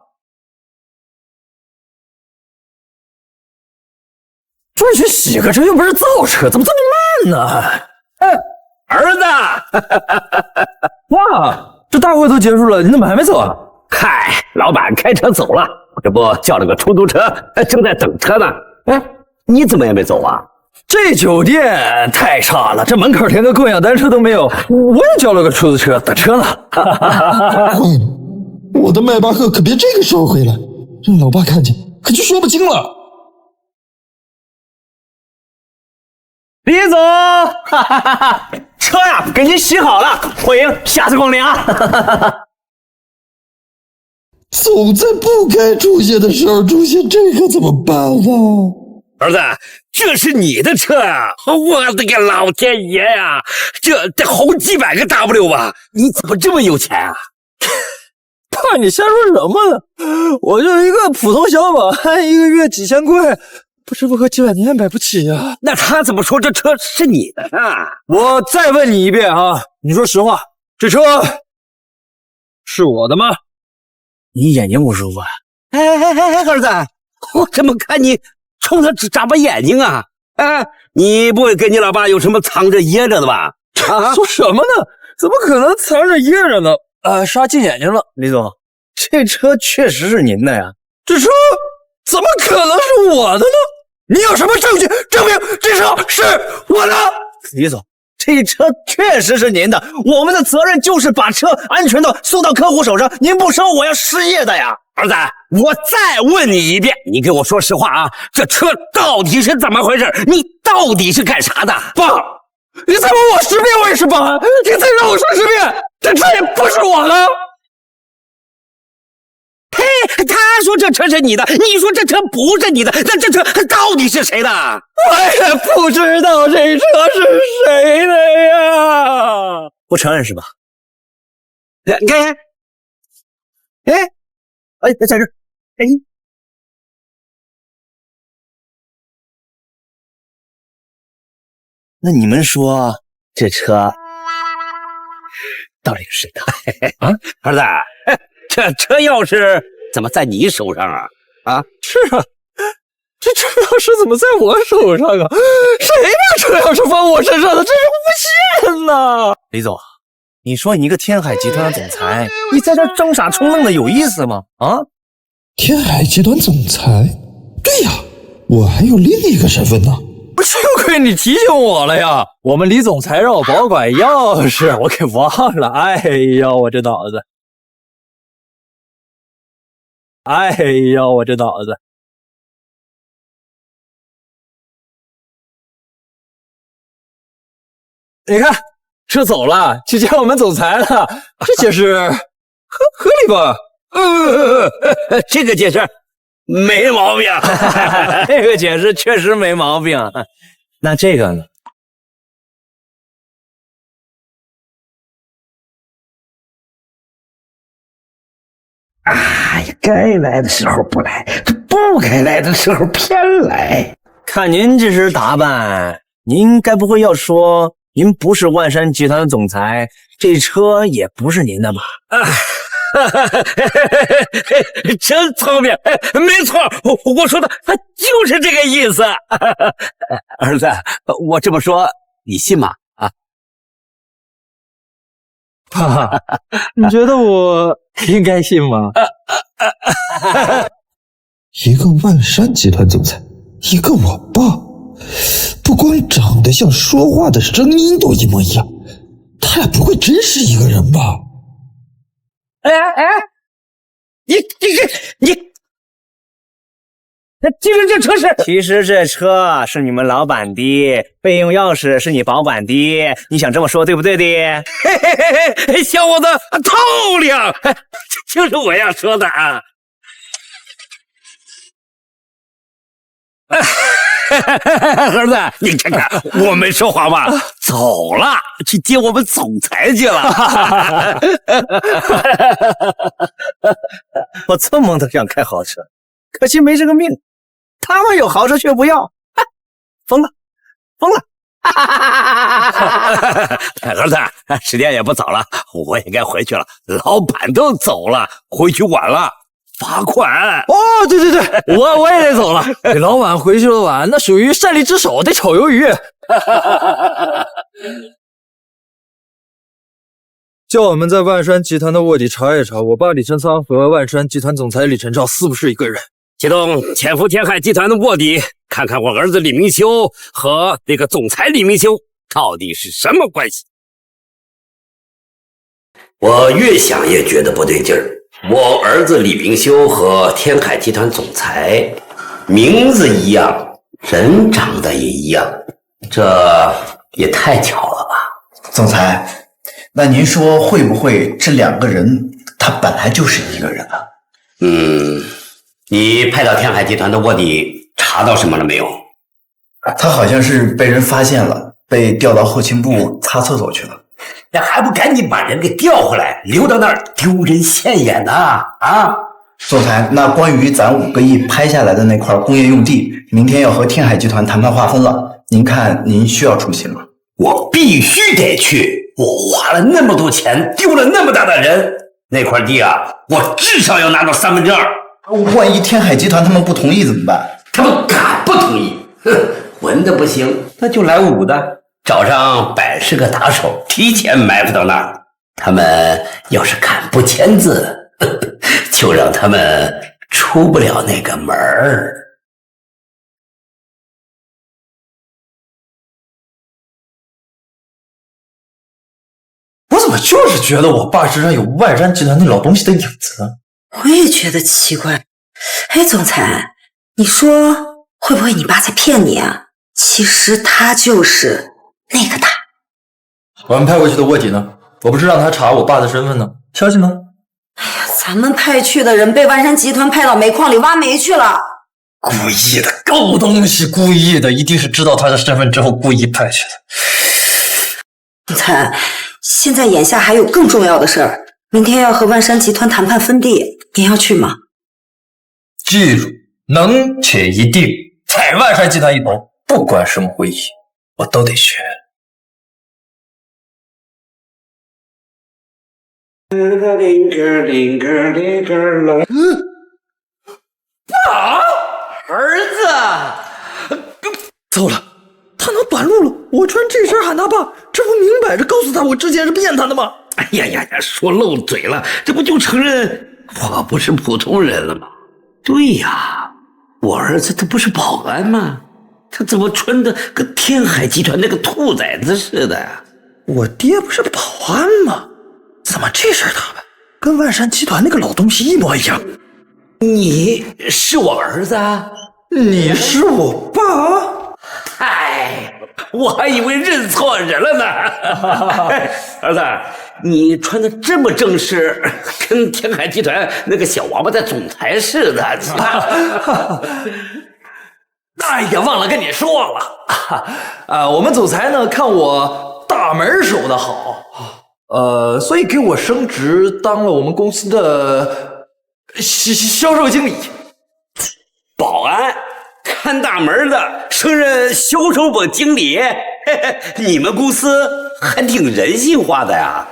这去洗个车又不是造车，怎么这么慢呢？儿子，爸，这大会都结束了，你怎么还没走啊？嗨，老板开车走了，我这不叫了个出租车，正在等车呢。哎，你怎么也没走啊？这酒店太差了，这门口连个共享单车都没有，我也叫了个出租车，等车呢。坏了，我的迈巴赫可别这个时候回来，让老爸看见可就说不清了。李总，哈哈哈哈，车呀给您洗好了，欢迎下次光临啊！总在不该出现的时候出现，这可怎么办呢？儿子，这是你的车啊！我的个老天爷呀，这得好几百个 W 吧？你怎么这么有钱啊？爸，你瞎说什么呢？我就是一个普通小保安，一个月几千块。不吃不喝几百年买不起呀！那他怎么说这车是你的呢？我再问你一遍啊，你说实话，这车是我的吗？你眼睛不舒服啊？哎，儿子，我怎么看你冲他只眨巴眼睛啊？哎，你不会跟你老爸有什么藏着掖着的吧？啊，说什么呢？怎么可能藏着掖着呢？杀进眼睛了，李总，这车确实是您的呀？这车怎么可能是我的呢？你有什么证据证明这车是我的？李总，这车确实是您的，我们的责任就是把车安全的送到客户手上，您不收我要失业的呀！儿子，我再问你一遍，你给我说实话啊，这车到底是怎么回事？你到底是干啥的？爸，你再问我10遍我也是保安，你再让我说10遍，这车也不是我的。嘿，他说这车是你的，你说这车不是你的，那这车到底是谁的？我也不知道这车是谁的呀！不承认是吧？你看，哎，在这儿，哎，那你们说这车到底是谁的？啊，儿子，这车钥匙怎么在你手上啊？啊，是啊，这车钥匙怎么在我手上啊？谁把车钥匙放我身上的？这是诬陷呐！李总，你说你一个天海集团的总裁，你在这装傻充愣的有意思吗？啊？天海集团总裁？对呀，我还有另一个身份呢。幸亏你提醒我了呀！我们李总裁让我保管钥匙，我给忘了。哎呀，我这脑子！哎呀，我这脑子！你看，车走了，去见我们总裁了，这解释合理吧？这个解释没毛病，这个解释确实没毛病。那这个呢？哎呀，该来的时候不来，不该来的时候偏来。看您这身打扮，您该不会要说您不是万山集团的总裁，这车也不是您的吧？真聪明，没错，我说的就是这个意思。儿子，我这么说你信吗？啊，爸，你觉得我应该信吗？一个万山集团总裁，一个我爸，不光长得像，说话的声音都一模一样，他俩不会真是一个人吧？哎，其实这车是你们老板的，备用钥匙是你保管的，你想这么说对不对的？小伙子透亮，这就是我要说的啊。儿子，你看看，我没说谎吧？走了，去接我们总裁去了。我这么都想开豪车，可惜没这个命。他们有豪车却不要，疯了。儿子，时间也不早了，我也该回去了。老板都走了，回去晚了罚款。哦，对，我也得走了。给老板回去的晚，那属于擅离职守，得炒鱿鱼。叫我们在万山集团的卧底查一查，我爸李晨仓和万山集团总裁李晨照是不是一个人？启动潜伏天海集团的卧底，看看我儿子李明修和那个总裁李明修到底是什么关系。我越想越觉得不对劲儿。我儿子李明修和天海集团总裁名字一样，人长得也一样，这也太巧了吧？总裁，那您说会不会这两个人他本来就是一个人啊？你派到天海集团的卧底查到什么了没有？他好像是被人发现了，被调到后勤部擦厕所去了。那还不赶紧把人给调回来，留到那儿丢人现眼呢？啊！总裁，那关于咱5个亿拍下来的那块工业用地，明天要和天海集团谈判划分了，您看您需要出席吗？我必须得去，我花了那么多钱，丢了那么大的人，那块地啊，我至少要拿到2/3。万一天海集团他们不同意怎么办？他们敢不同意？哼，文的不行，那就来武的，找上100个打手，提前埋伏到那儿。他们要是敢不签字，就让他们出不了那个门儿。我怎么就是觉得我爸身上有万山集团那老东西的影子呢？我也觉得奇怪。哎，总裁，你说会不会你爸在骗你啊？其实他就是那个他。我们派过去的卧底呢？我不是让他查我爸的身份呢？消息呢？哎呀，咱们派去的人被万山集团派到煤矿里挖煤去了。故意的，狗东西，故意的，一定是知道他的身份之后故意派去的。总裁，现在眼下还有更重要的事儿，明天要和万山集团谈判分地，您要去吗？记住，能且一定踩万山集团一头，不管什么会议，我都得去。爸，儿子，糟了，他能短路了！我穿这身喊他爸，这不明摆着告诉他我之前是骗他的吗？哎呀，说漏嘴了，这不就承认我不是普通人了吗？对呀，我儿子他不是保安吗？他怎么穿的跟天海集团那个兔崽子似的？我爹不是保安吗？怎么这身打扮跟万山集团那个老东西一模一样？你是我儿子啊？你是我爸？太我还以为认错人了呢。儿子，你穿的这么正式，跟天海集团那个小王八蛋总裁似的。哎呀，忘了跟你说了，我们总裁呢看我大门守得好，所以给我升职当了我们公司的销售经理。保安看大门的升任销售部经理，你们公司还挺人性化的呀。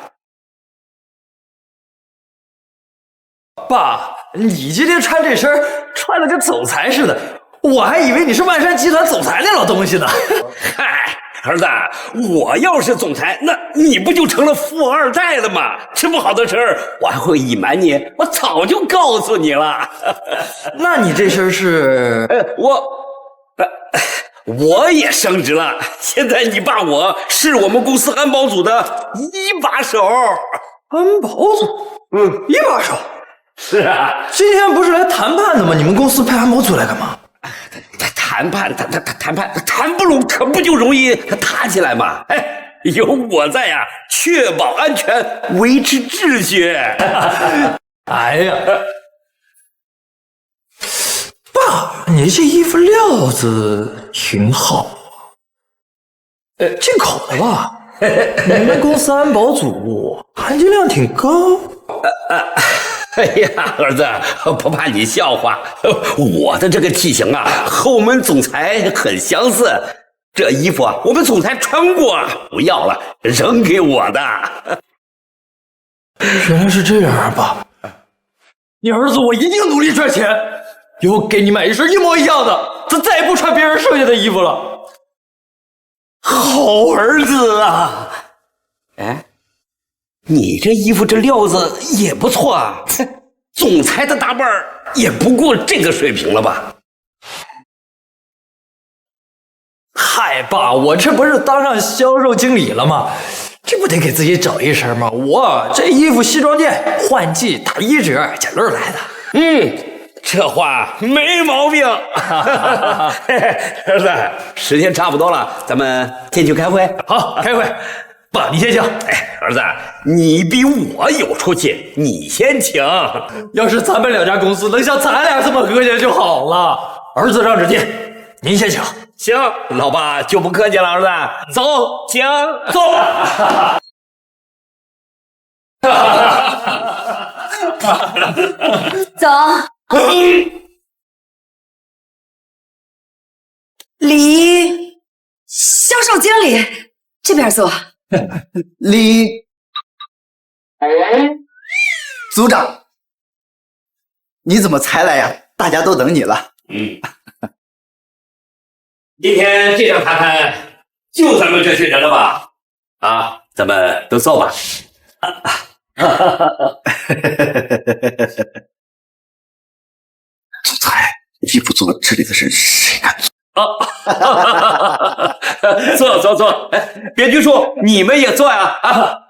爸，你今天穿这身穿的跟总裁似的，我还以为你是万山集团总裁那老东西呢。嗨，儿子，我要是总裁，那你不就成了富二代了吗？这么好的事儿，我还会隐瞒你？我早就告诉你了。那你这身是？我也升职了，现在你爸我是我们公司安保组的一把手。安保组？一把手。是啊，今天不是来谈判的吗？你们公司派安保组来干嘛？谈判谈不拢，可不就容易打起来吗？哎，有我在呀，确保安全，维持秩序。哎呀，爸，你这衣服料子挺好，进口的吧？你们公司安保组含金量挺高。哎呀，儿子，不怕你笑话，我的这个体型啊，和我们总裁很相似。这衣服啊，我们总裁穿过，不要了，扔给我的。原来是这样啊，爸！你儿子我一定努力赚钱，以后给你买一身一模一样的，咱再也不穿别人剩下的衣服了。好儿子啊！哎。你这衣服这料子也不错啊，总裁的打扮也不过这个水平了吧？嗨，爸，我这不是当上销售经理了吗？这不得给自己整一身吗？我这衣服西装店换季打1折，捡漏来的。这话没毛病。儿子，时间差不多了，咱们进去开会。好，开会。爸，你先请。哎，儿子，你比我有出息，你先请。要是咱们两家公司能像咱俩这么和谐就好了。儿子让着进，您先请。行，老爸就不客气了，儿子，走，请坐。走。李销售经理，这边坐。李组长，你怎么才来呀？大家都等你了。今天这场谈判就咱们这些人了吧？啊，咱们都坐吧。总裁，你不坐，这里的人谁敢坐？坐，别拘束，你们也坐呀！儿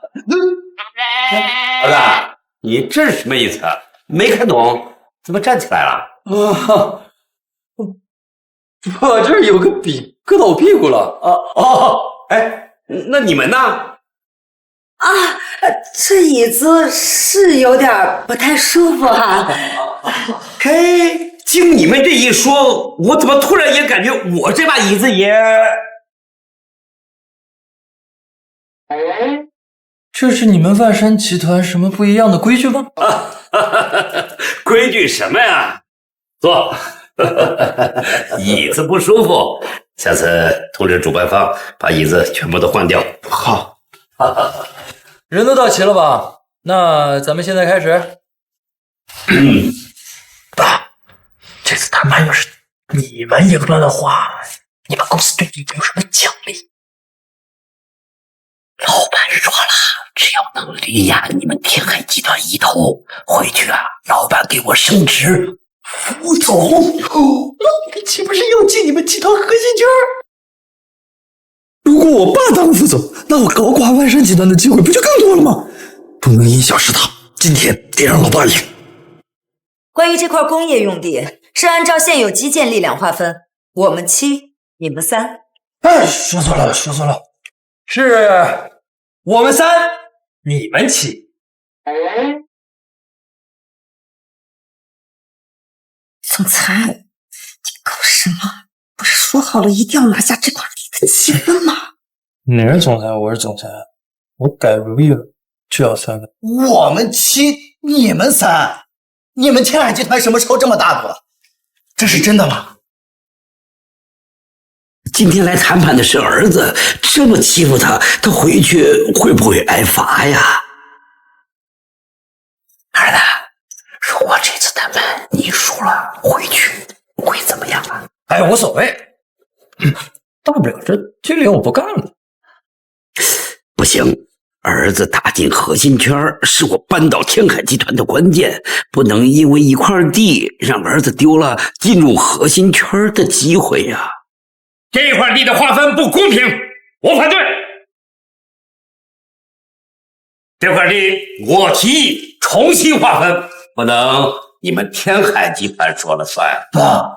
子，你这是什么意思？没看懂，怎么站起来了？我这儿有个笔硌到我屁股了。哎，那你们呢？啊，这椅子是有点不太舒服啊。嘿。经你们这一说，我怎么突然也感觉我这把椅子也……这是你们万山集团什么不一样的规矩吗？规矩什么呀？坐。椅子不舒服，下次通知主办方把椅子全部都换掉。好。人都到齐了吧？那咱们现在开始。爸。这次谈判要是你们赢了的话，你们公司对你们有什么奖励？老板说了，只要能力压你们天海集团一头，回去啊，老板给我升职副总。那岂不是要进你们集团核心圈？如果我爸当副总，那我搞垮万山集团的机会不就更多了吗？不能因小失大，今天得让老爸赢。关于这块工业用地，是按照现有基建力量划分，我们7，你们3。哎，说错了，是我们3，你们7。总裁，你搞什么？不是说好了一定要拿下这块地的积分吗？你是总裁，我是总裁，我改主意了，就要3分。我们7，你们3，你们天海集团什么时候这么大度了？这是真的吗？今天来谈判的是儿子，这么欺负他，他回去会不会挨罚呀？儿子，如果这次谈判你输了，回去会怎么样啊？哎，无所谓，大不了这经理我不干了。不行，儿子打进核心圈是我扳倒天海集团的关键，不能因为一块地让儿子丢了进入核心圈的机会呀。这块地的划分不公平，我反对。这块地我提议重新划分，不能你们天海集团说了算。爸，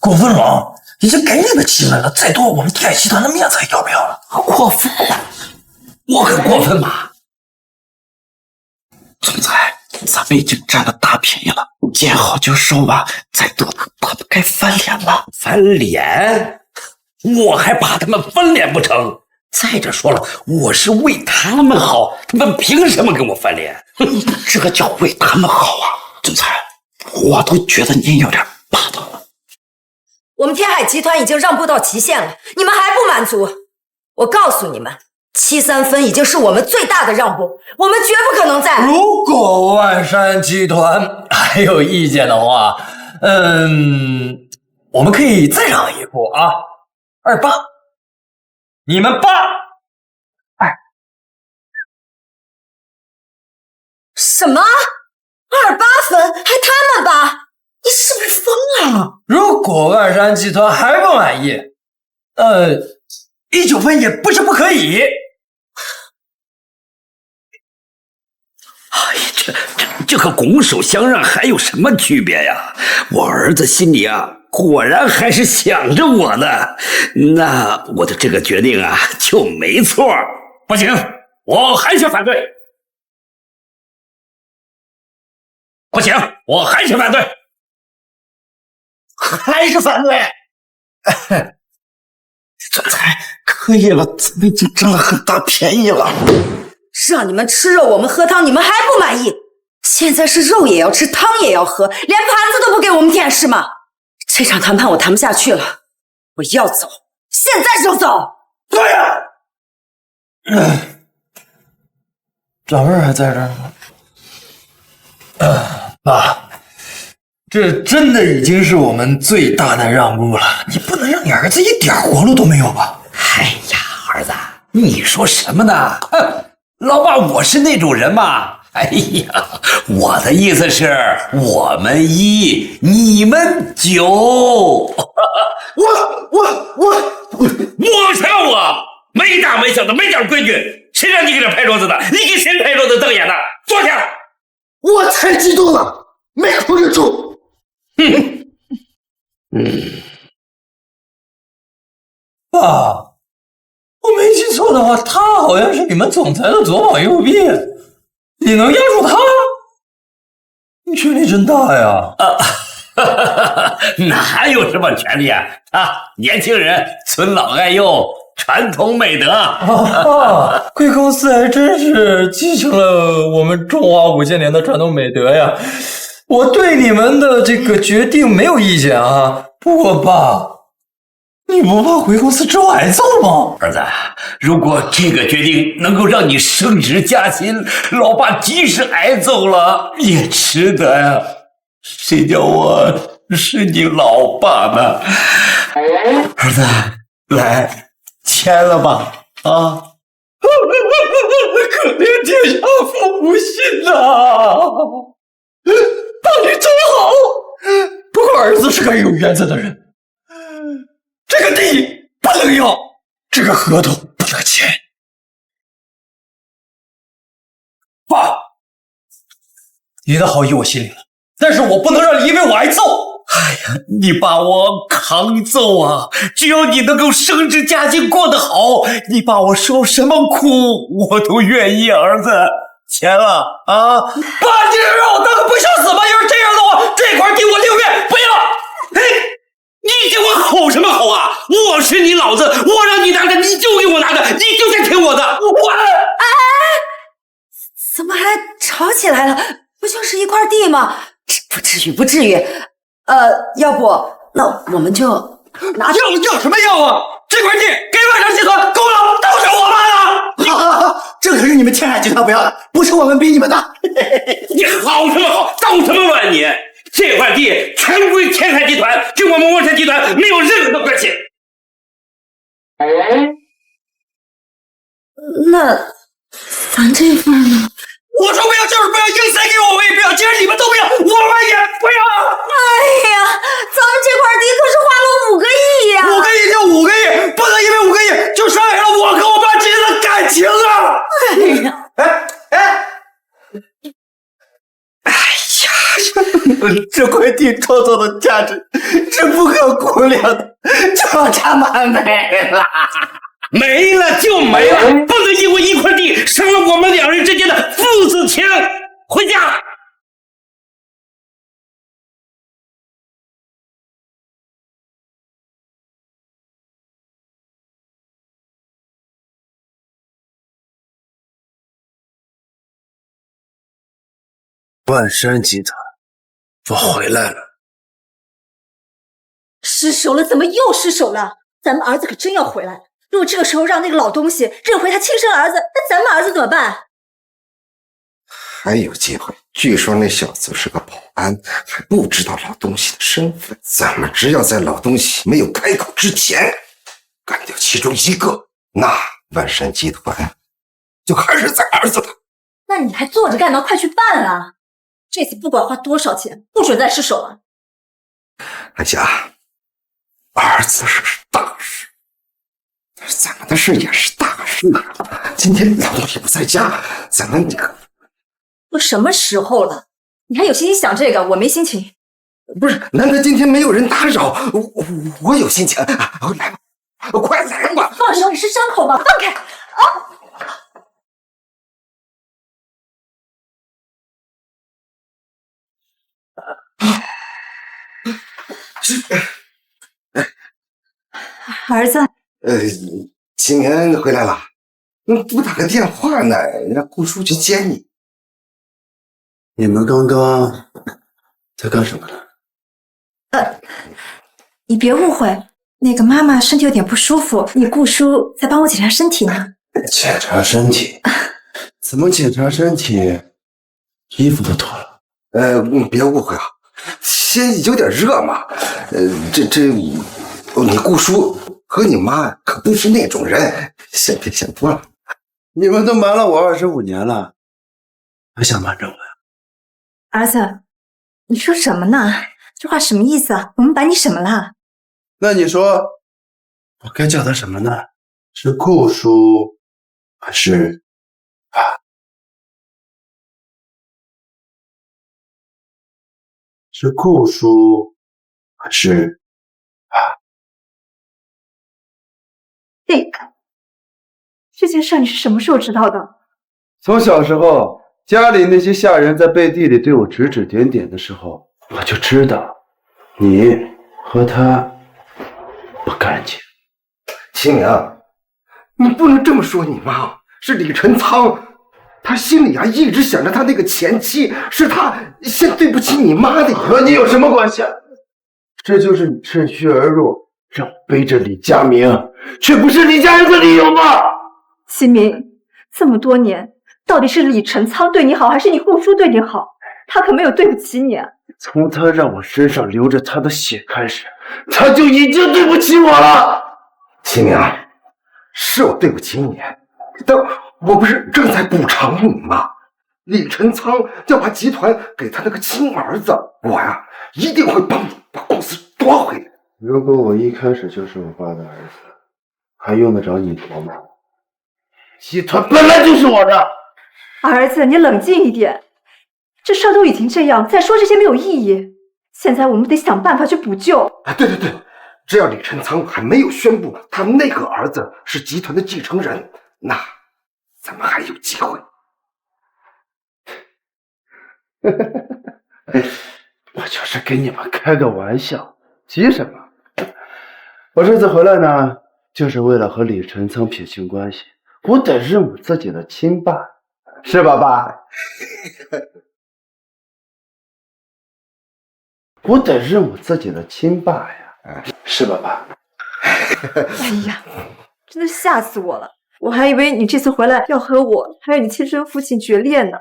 过分了，已经给你们7分了，再多我们天海集团的面子还要不要了？过分了，我很过分吗？总裁，咱们已经占了大便宜了，见好就收吧，再多他们该翻脸了。翻脸？我还怕他们翻脸不成？再者说了，我是为他们好，他们凭什么跟我翻脸？这叫为他们好啊！总裁，我都觉得您有点霸道了。我们天海集团已经让步到极限了，你们还不满足？我告诉你们，7-3分已经是我们最大的让步，我们绝不可能再……如果万山集团还有意见的话，我们可以再让一步啊，2-8，你们8。什么？28分？还他们8？你是不是疯了？如果万山集团还不满意，19分也不是不可以。哎呀，这和拱手相让还有什么区别呀？我儿子心里啊，果然还是想着我的，那我的这个决定啊就没错。不行，我还是反对。不行，我还是反对。还是反对。总裁，可以了，咱们已经占了很大便宜了。让你们吃肉，我们喝汤，你们还不满意？现在是肉也要吃，汤也要喝，连盘子都不给我们舔是吗？这场谈判我谈不下去了，我要走，现在就走。对呀。长辈还在这儿吗？爸，这真的已经是我们最大的让步了，你不能让你儿子一点活路都没有吧？哎呀，儿子，你说什么呢？老爸，我是那种人吗？哎呀，我的意思是我们1，你们9。我才我没大没小的，没点规矩，谁让你给他拍桌子的？你给谁拍桌子瞪眼的？坐下！我太激动了，没控制住。爸，我没记错的话，他好像是你们总裁的左膀右臂，你能压住他？你权力真大呀！哪有什么权利啊？年轻人尊老爱幼，传统美德。贵公司还真是继承了我们中华5000年的传统美德呀！我对你们的这个决定没有意见啊。不过爸，你不怕回公司之后挨揍吗？儿子，如果这个决定能够让你升职加薪，老爸即使挨揍了也值得呀。谁叫我是你老爸呢？儿子，来签了吧啊！可怜天下父母心呐！爸你真好，不过儿子是个有原则的人，这个地不能要，这个合同不能签。爸，你的好意我心里了，但是我不能让你因为我挨揍，你把我扛揍啊！只要你能够升职加薪过得好，你把我受什么苦我都愿意，儿子。钱啊啊！爸，你是让我当个不孝子吗？要是这样的话，这块地我宁愿不要。哎，你给我吼什么吼啊？我是你老子，我让你拿的你就给我拿的，你就得听我的。哎，怎么还吵起来了？不就是一块地吗？不至于，不至于。要不那我们就拿要什么要啊？这块地给万山集团功劳都是我妈的。好，这可是你们天海集团不要的，不是我们逼你们的。你好什么好，捣什么乱你？这块地全归天海集团，跟我们万山集团没有任何的关系。那咱这份呢？我说不要就是不要，硬塞给我我也不要，既然你们都不要，我们也不要。哎呀，咱们这块地可是花了5个亿呀！5个亿就5个亿，不能因为5个亿就伤害了我和我爸之间的感情啊！哎呀，这块地创造的价值是不可估量的，就这么没了。没了就没了，不能因为一块地伤了我们2人之间的父子情。回家。万山集团，我回来了。失手了？怎么又失手了？咱们儿子可真要回来了。如果这个时候让那个老东西认回他亲生儿子，那咱们儿子怎么办？还有机会。据说那小子是个保安，还不知道老东西的身份。咱们只要在老东西没有开口之前干掉其中一个，那万山集团就还是咱儿子的。那你还坐着干嘛？快去办啊！这次不管花多少钱，不准再失手了。海霞，儿子是大事，咱们的事也是大事。今天老东西不在家，咱们都什么时候了，你还有心情想这个？我没心情。不是，难得今天没有人打扰，我有心情。来吧，快来吧！放手，你是伤口吗？放开！啊！儿子，青年回来了，不打个电话呢，让顾叔去接你。你们刚刚在干什么呢？你别误会，那个妈妈身体有点不舒服，你顾叔在帮我检查身体呢。检查身体？怎么检查身体？衣服都脱了。别误会啊，先有点热嘛。你顾叔和你妈可不是那种人，先别想多了。你们都瞒了我25年了，还想瞒着我呀？儿子，你说什么呢？这话什么意思啊？我们瞒你什么了？那你说，我该叫他什么呢？是顾叔，还是爸？是顾叔，还是爸？这件事你是什么时候知道的？从小时候，家里那些下人在背地里对我指指点点的时候，我就知道你和他不干净。清明，你不能这么说你妈。是李晨仓，他心里一直想着他那个前妻，是他先对不起你妈的。和你有什么关系啊？这就是你趁虚而入，让我背着李佳明，却不是李佳人的理由吗？新明，这么多年，到底是李晨仓对你好，还是你顾叔对你好？他可没有对不起你啊。从他让我身上流着他的血开始，他就已经对不起我了。清明，是我对不起你，但我不是正在补偿你吗？李晨仓要把集团给他那个亲儿子，我一定会帮你把公司夺回来。如果我一开始就是我爸的儿子，还用得着你夺吗？集团本来就是我的。儿子，你冷静一点，这事都已经这样，再说这些没有意义。现在我们得想办法去补救。对，只要李晨仓还没有宣布他那个儿子是集团的继承人，那咱们还有机会。我就是跟你们开个玩笑，急什么？我这次回来呢，就是为了和李晨仓撇清关系，我得认我自己的亲爸，是吧，爸？我得认我自己的亲爸呀，是吧，爸？哎呀，真的吓死我了！我还以为你这次回来要和我还有你亲生父亲决裂呢。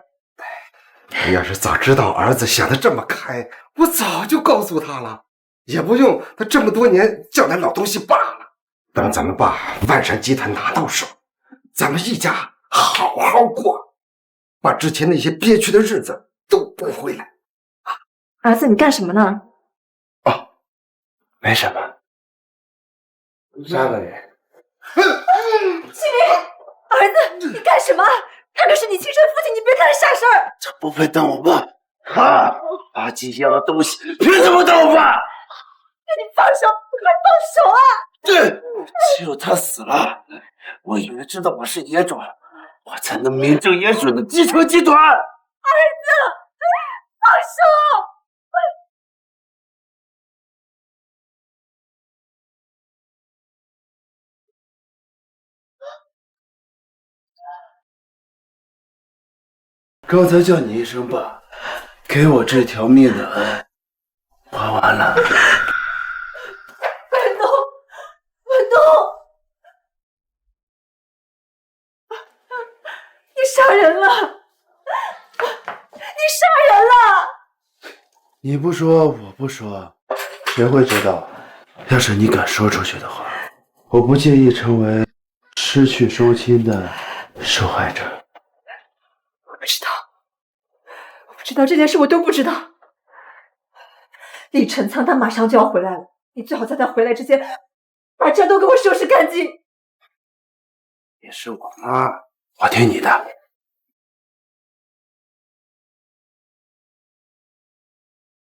要是早知道儿子想得这么开，我早就告诉他了，也不用他这么多年叫那老东西爸了。等咱们把万山集团拿到手，咱们一家好好过，把之前那些憋屈的日子都补回来。儿子，你干什么呢？没什么，杀个人。启明，儿子，你干什么？他可是你亲生父亲，你别干这傻事儿！这不配当我爸！把鸡一样的东西，凭什么当我爸？那你放手，快放手啊！对，只有他死了，我以为知道我是野种，我才能名正言顺的继承集团。儿子，放手！刚才叫你一声爸，给我这条命的恩还完了。文东，你杀人了！你杀人了！你不说，我不说，谁会知道？要是你敢说出去的话，我不介意成为失去双亲的受害者。我不知道这件事，我都不知道。李晨仓他马上就要回来了，你最好在他回来之前把这都给我收拾干净。你是我妈，我听你的。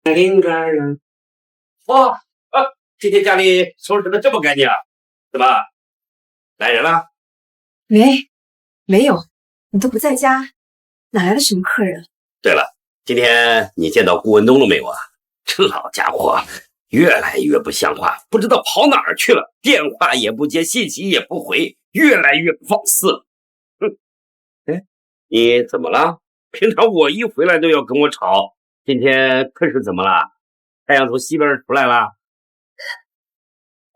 灵感了！哇今天家里收拾的这么干净，怎么来人了？没有，你都不在家，哪来的什么客人？对了，今天你见到顾文东了没有啊？这老家伙越来越不像话，不知道跑哪儿去了，电话也不接，信息也不回，越来越不放肆了。你怎么了？平常我一回来都要跟我吵，今天可是怎么了？太阳从西边出来了？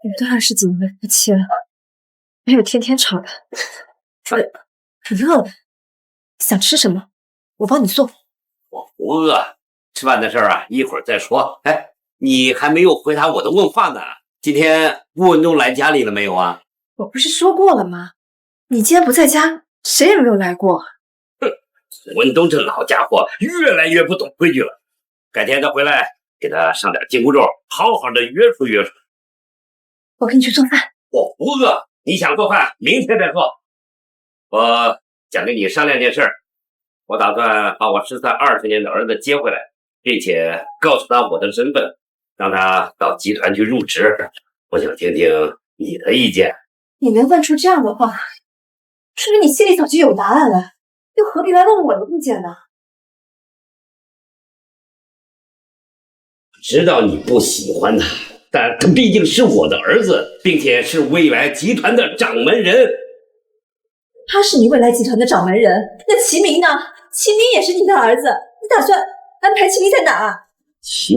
你们当然是怎么了，夫妻了？没有天天吵的。你饿了？想吃什么？我帮你做。我不饿，吃饭的事儿啊，一会儿再说。哎，你还没有回答我的问话呢。今天顾文东来家里了没有啊？我不是说过了吗？你既然不在家，谁也没有来过。文东这老家伙越来越不懂规矩了，改天他回来给他上点紧箍咒，好好的约束约束。我给你去做饭。我不饿，你想做饭明天再做。我想跟你商量件事，我打算把我失散20年的儿子接回来，并且告诉他我的身份，让他到集团去入职。我想听听你的意见。你能问出这样的话，说明你心里早就有答案了，又何必来问我的意见呢？知道你不喜欢他，但他毕竟是我的儿子，并且是未来集团的掌门人。他是你未来集团的掌门人，那齐明呢？齐明也是你的儿子，你打算安排齐明在哪？齐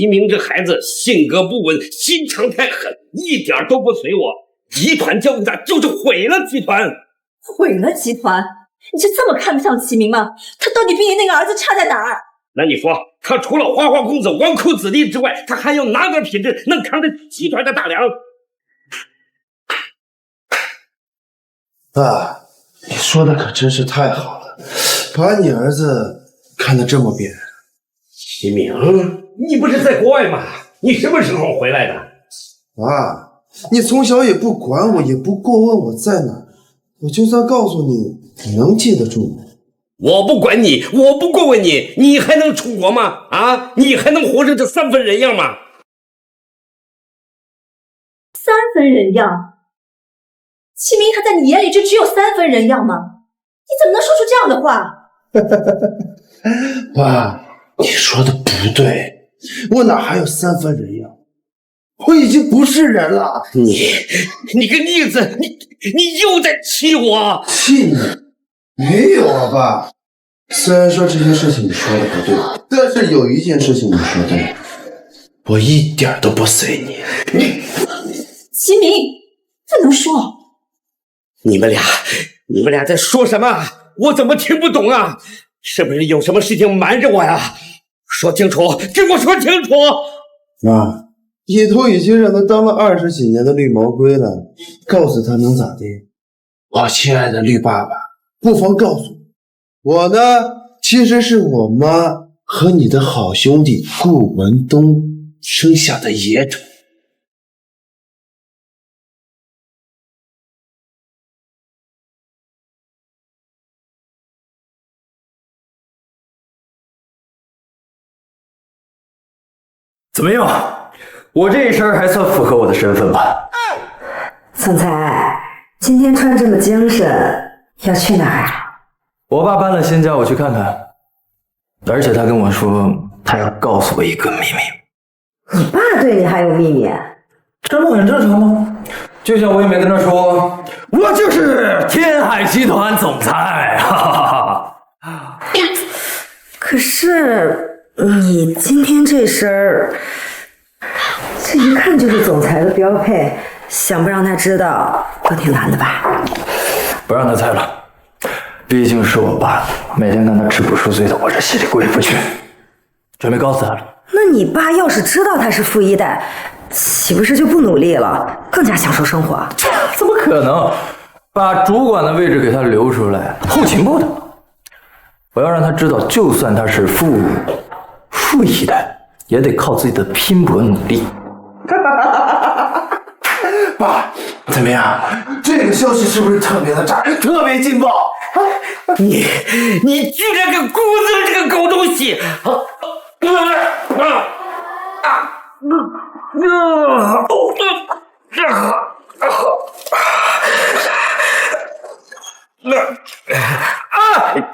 明这孩子性格不稳，心肠太狠，一点都不随我。集团交给他就是毁了集团。毁了集团？你是这么看不上齐明吗？他到底比你那个儿子差在哪儿？那你说，他除了花花公子、纨绔子弟之外，他还有哪点品质能扛得起集团的大梁？爸，你说的可真是太好了，把你儿子看得这么扁。齐明，你不是在国外吗？你什么时候回来的？爸，你从小也不管我，也不过问我在哪，我就算告诉你，你能记得住吗？我不管你，我不过问你，你还能出国吗？啊，你还能活成这3分人样吗？3分人样？齐明他在你眼里就只有3分人样吗？你怎么能说出这样的话？爸，你说的不对，我哪还有3分人样？我已经不是人了。你个逆子，你又在气我？气你？没有啊，爸。虽然说这些事情你说的不对，但是有一件事情你说对，我一点都不随你。齐明，不能说。你们俩在说什么？我怎么听不懂啊？是不是有什么事情瞒着我呀？说清楚，给我说清楚！妈，你都已经让他当了20几年的绿毛龟了，告诉他能咋地？我亲爱的绿爸爸，不妨告诉我呢，其实是我妈和你的好兄弟顾文东生下的野种。怎么样？我这一身还算符合我的身份吧？总裁，今天穿这么精神，要去哪儿啊？我爸搬了新家，我去看看。而且他跟我说，他要告诉我一个秘密。你爸对你还有秘密？这不很正常吗？就像我也没跟他说，我就是天海集团总裁，哈哈哈。可是你今天这身儿，这一看就是总裁的标配，想不让他知道都挺难的吧？不让他猜了，毕竟是我爸，每天看他吃不受罪的，我这心里过意不去，准备告诉他了。那你爸要是知道他是富一代，岂不是就不努力了，更加享受生活？怎么可能？把主管的位置给他留出来，后勤部的。我要让他知道，就算他是富一代，也得靠自己的拼搏努力。爸，怎么样？这个消息是不是特别的炸，特别劲爆？你居然敢姑增这个狗东西！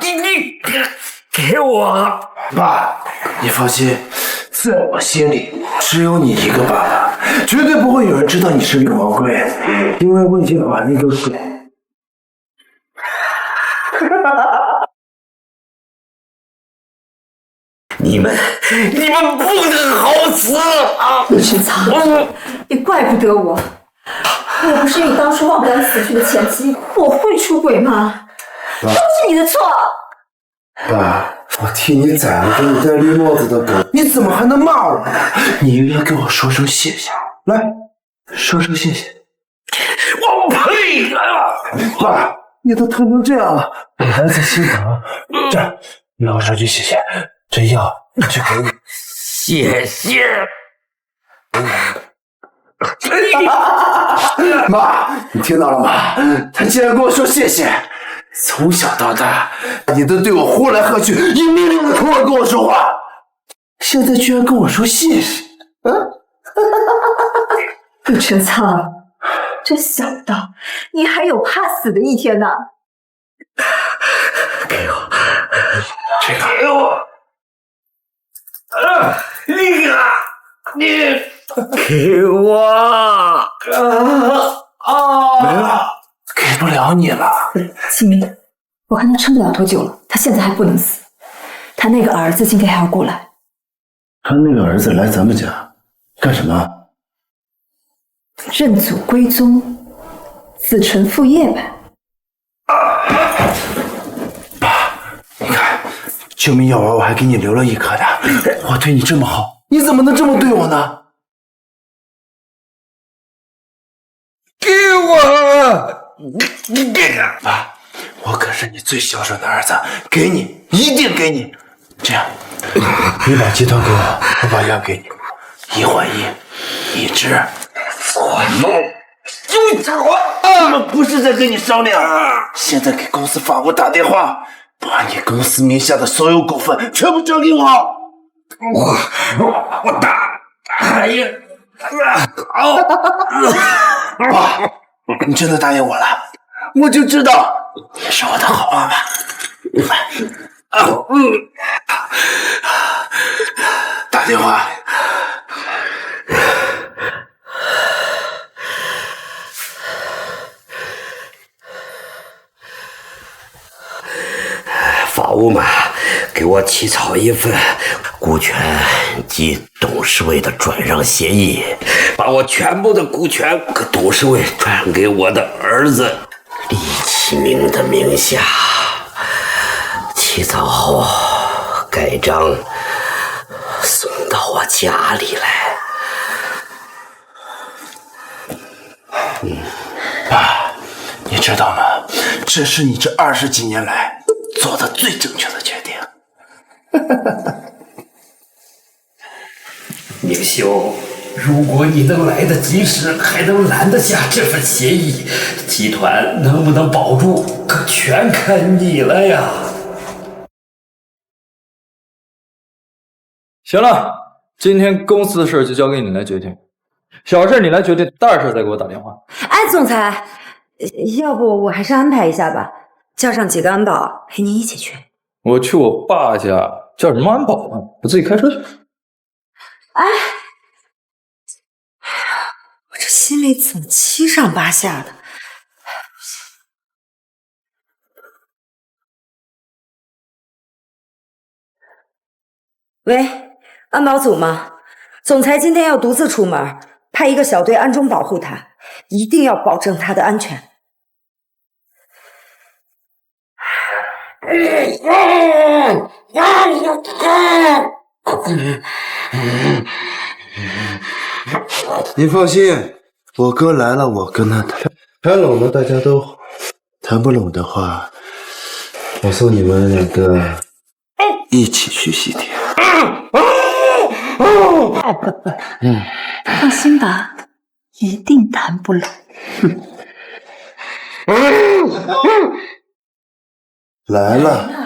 你给我！爸，你放心，在我心里只有你一个爸爸，绝对不会有人知道你是绿毛龟，因为我已经把那个水。你们不能好死啊！陆深藏，也怪不得我，要不是你当初忘不了死去的前妻，我会出轨吗？都是你的错。爸，我替你宰了给你戴绿帽子的狗，你怎么还能骂我呢？你应该给我说声谢谢，来，说声谢谢。我呸！爸，你都疼成这样了，你孩子心疼。这儿，你让我上去谢谢，这药就给你。谢谢。妈，你听到了吗？他竟然跟我说谢谢。从小到大，你都对我呼来喝去，一命令的口吻跟我说话，现在居然跟我说谢谢。陆深藏，真想不到你还有怕死的一天呢。给我，这个给我。你给我。没了，给不了你了。齐明，我看他撑不了多久了，他现在还不能死。他那个儿子今天还要过来。他那个儿子来咱们家干什么？认祖归宗，子承父业呗。爸，你看，救命药丸我还给你留了一颗的，我对你这么好，你怎么能这么对我呢？给我！你这个！爸，我可是你最孝顺的儿子，给你，一定给你。这样，你把鸡汤给我，我把药给你，1换1，1支。我们不是在跟你商量，现在给公司法务打电话，把你公司名下的所有股份全部交给我。我答应。爸，你真的答应我了？我就知道你是我的好爸爸。打电话。法务们，给我起草一份股权及董事会的转让协议，把我全部的股权和董事会转给我的儿子李启明的名下。起草后盖章送到我家里来。爸，你知道吗？这是你这20几年来做的最正确的决定。明修，如果你能来得及时，还能拦得下这份协议，集团能不能保住，可全看你了呀！行了，今天公司的事就交给你来决定，小事你来决定，大事再给我打电话。哎，总裁，要不我还是安排一下吧，叫上几个安保陪您一起去。我去我爸家，叫什么安保啊？我自己开车去。哎，我这心里怎么七上八下的？喂，安保组吗？总裁今天要独自出门，派一个小队暗中保护他，一定要保证他的安全。你放心，我哥来了，我跟他谈拢了，大家都谈不拢的话，我送你们2个一起去西天。放心吧，一定谈不拢。来了。